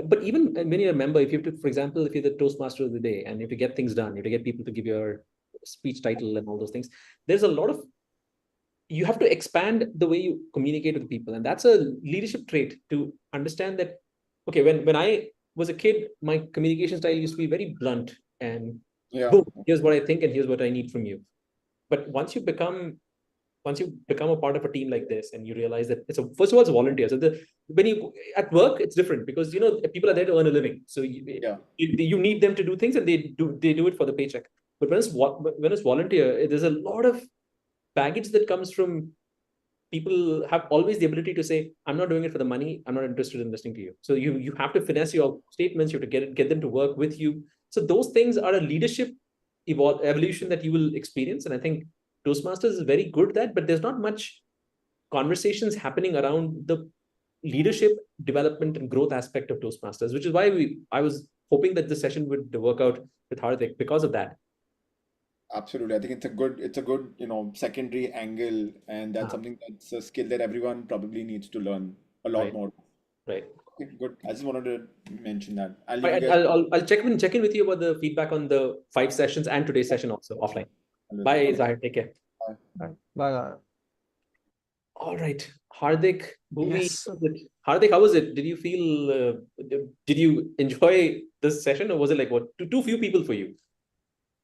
But even when you're a member, if you have to, for example, if you're the Toastmaster of the day and you have to get things done, you have to get people to give your speech title and all those things, there's a lot of, you have to expand the way you communicate with people. And that's a leadership trait, to understand that, okay, when I was a kid, my communication style used to be very blunt and Yeah. boom, here's what I think and here's what I need from you. But once you become a part of a team like this, and you realize that first of all, it's volunteer. So when you at work, it's different, because, you know, people are there to earn a living. So you need them to do things, and they do it for the paycheck. But when it's volunteer, there's a lot of baggage that comes from people. Have always the ability to say, I'm not doing it for the money, I'm not interested in listening to you. So you have to finesse your statements, you have to get them to work with you. So those things are a leadership evolution that you will experience. And I think Toastmasters is very good at that, but there's not much conversations happening around the leadership development and growth aspect of Toastmasters, which is why I was hoping that the session would work out with Hardik because of that. Absolutely. I think it's a good, you know, secondary angle, and that's something that's a skill that everyone probably needs to learn a lot more. Right. Okay, good. I just wanted to mention that. I'll check in with you about the feedback on the 5 sessions and today's session also offline. Bye, Zahir. Take care. Bye. All right, Hardik, Yes. Hardik, how was it? Did you feel? Did you enjoy this session, or was it like what too few people for you?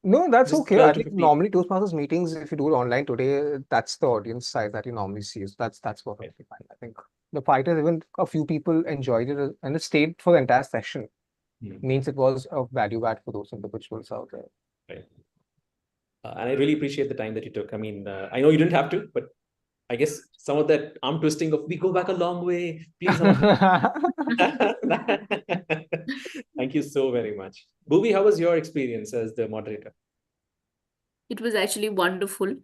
No, that's Just okay. 12 I to think 15. normally Toastmasters meetings, if you do it online today, that's the audience size that you normally see. So that's perfectly fine. I think the fighters, even a few people enjoyed it and it stayed for the entire session. Means it was of value add for those individuals out there. Right. And I really appreciate the time that you took. I mean, I know you didn't have to, but I guess some of that arm twisting of, we go back a long way, please. Thank you so very much. Bhuvi, how was your experience as the moderator? It was actually wonderful.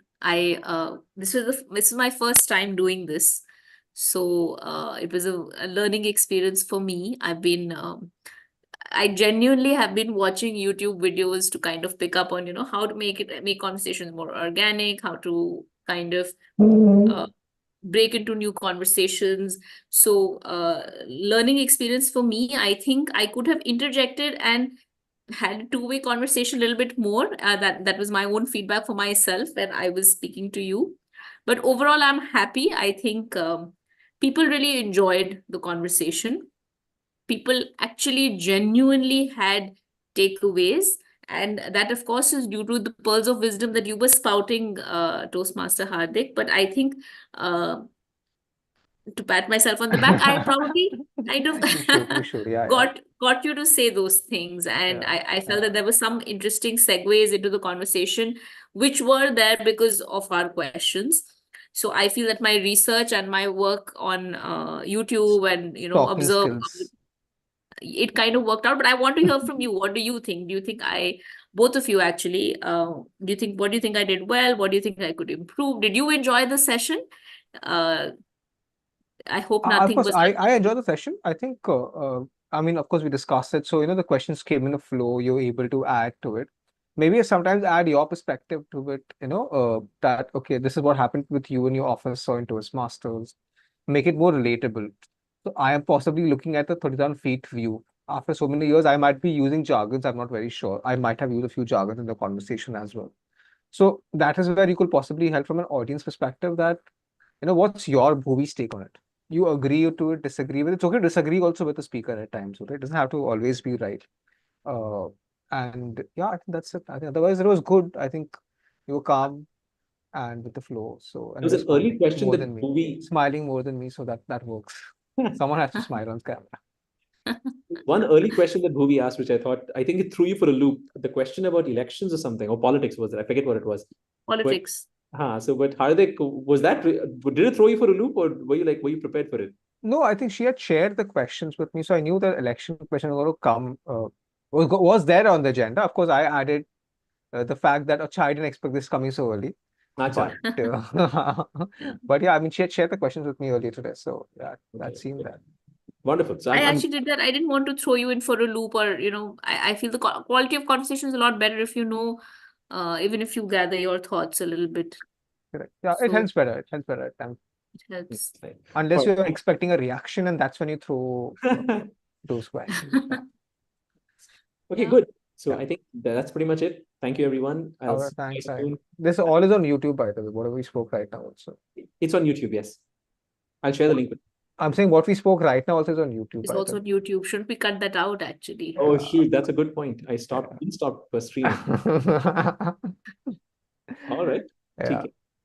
This is my first time doing this, so it was a learning experience for me. I genuinely have been watching YouTube videos to kind of pick up on, you know, how to make conversations more organic, how to kind of break into new conversations. So learning experience for me. I think I could have interjected and had a two-way conversation a little bit more. That was my own feedback for myself when I was speaking to you. But overall, I'm happy. I think people really enjoyed the conversation. People actually genuinely had takeaways. And that, of course, is due to the pearls of wisdom that you were spouting, Toastmaster Hardik. But I think to pat myself on the back, I probably kind of You should, yeah. got you to say those things. And I felt that there were some interesting segues into the conversation, which were there because of our questions. So I feel that my research and my work on YouTube and, you know, Talking observe, skills. it kind of worked out. But I want to hear from you. What do you think? Do you think both of you actually, what do you think I did well? What do you think I could improve? Did you enjoy the session? I hope Of nothing course, was. I enjoyed the session. I think, I mean, of course, we discussed it. So, you know, the questions came in a flow. You're able to add to it. Maybe sometimes add your perspective to it, you know, that, okay, this is what happened with you in your office or in Toastmasters. Make it more relatable. So I am possibly looking at the 30,000 feet view. After so many years, I might be using jargons. I'm not very sure. I might have used a few jargons in the conversation as well. So that is where you could possibly help from an audience perspective that, you know, what's your Bhuvi's take on it? You agree to it, disagree with it. It's okay to disagree also with the speaker at times. Okay? It doesn't have to always be right. And yeah, I think that's it. I think otherwise it was good. I think you were calm and with the flow. So and There was you were an early smiling question more that than me. Bhuvi, Smiling more than me, so that works. Someone has to smile on camera. one early question that Bhuvi asked, which I think it threw you for a loop. The question about elections or something, or politics was it? I forget what it was. Politics. But Hardik, did it throw you for a loop, or were you prepared for it? No, I think she had shared the questions with me, so I knew the election question was going to come. Was there on the agenda? Of course, I added the fact that I didn't expect this coming so early. Acha. But yeah, I mean, she had shared the questions with me earlier today, so yeah, that Okay, seemed okay. that. Wonderful. So I I'm actually did that. I didn't want to throw you in for a loop, or I feel the quality of conversation is a lot better if you know, even if you gather your thoughts a little bit. Correct. Yeah, it So helps better. It helps better at times. it helps. right. Unless All you're expecting a reaction, and that's when you throw right. those questions. Yeah. Okay, Yeah. good. So Yeah. I think that's pretty much it. Thank you, everyone. I'll All right, see you thanks. guys soon. This all is on YouTube, by the way, whatever we spoke right now also. It's on YouTube, yes. I'll share the link with I'm saying what we spoke right now also is on YouTube, It's by the also way. on YouTube. Shouldn't we cut that out actually? Oh shoot, that's a good point. I didn't stop streaming. Yeah. All right. Yeah.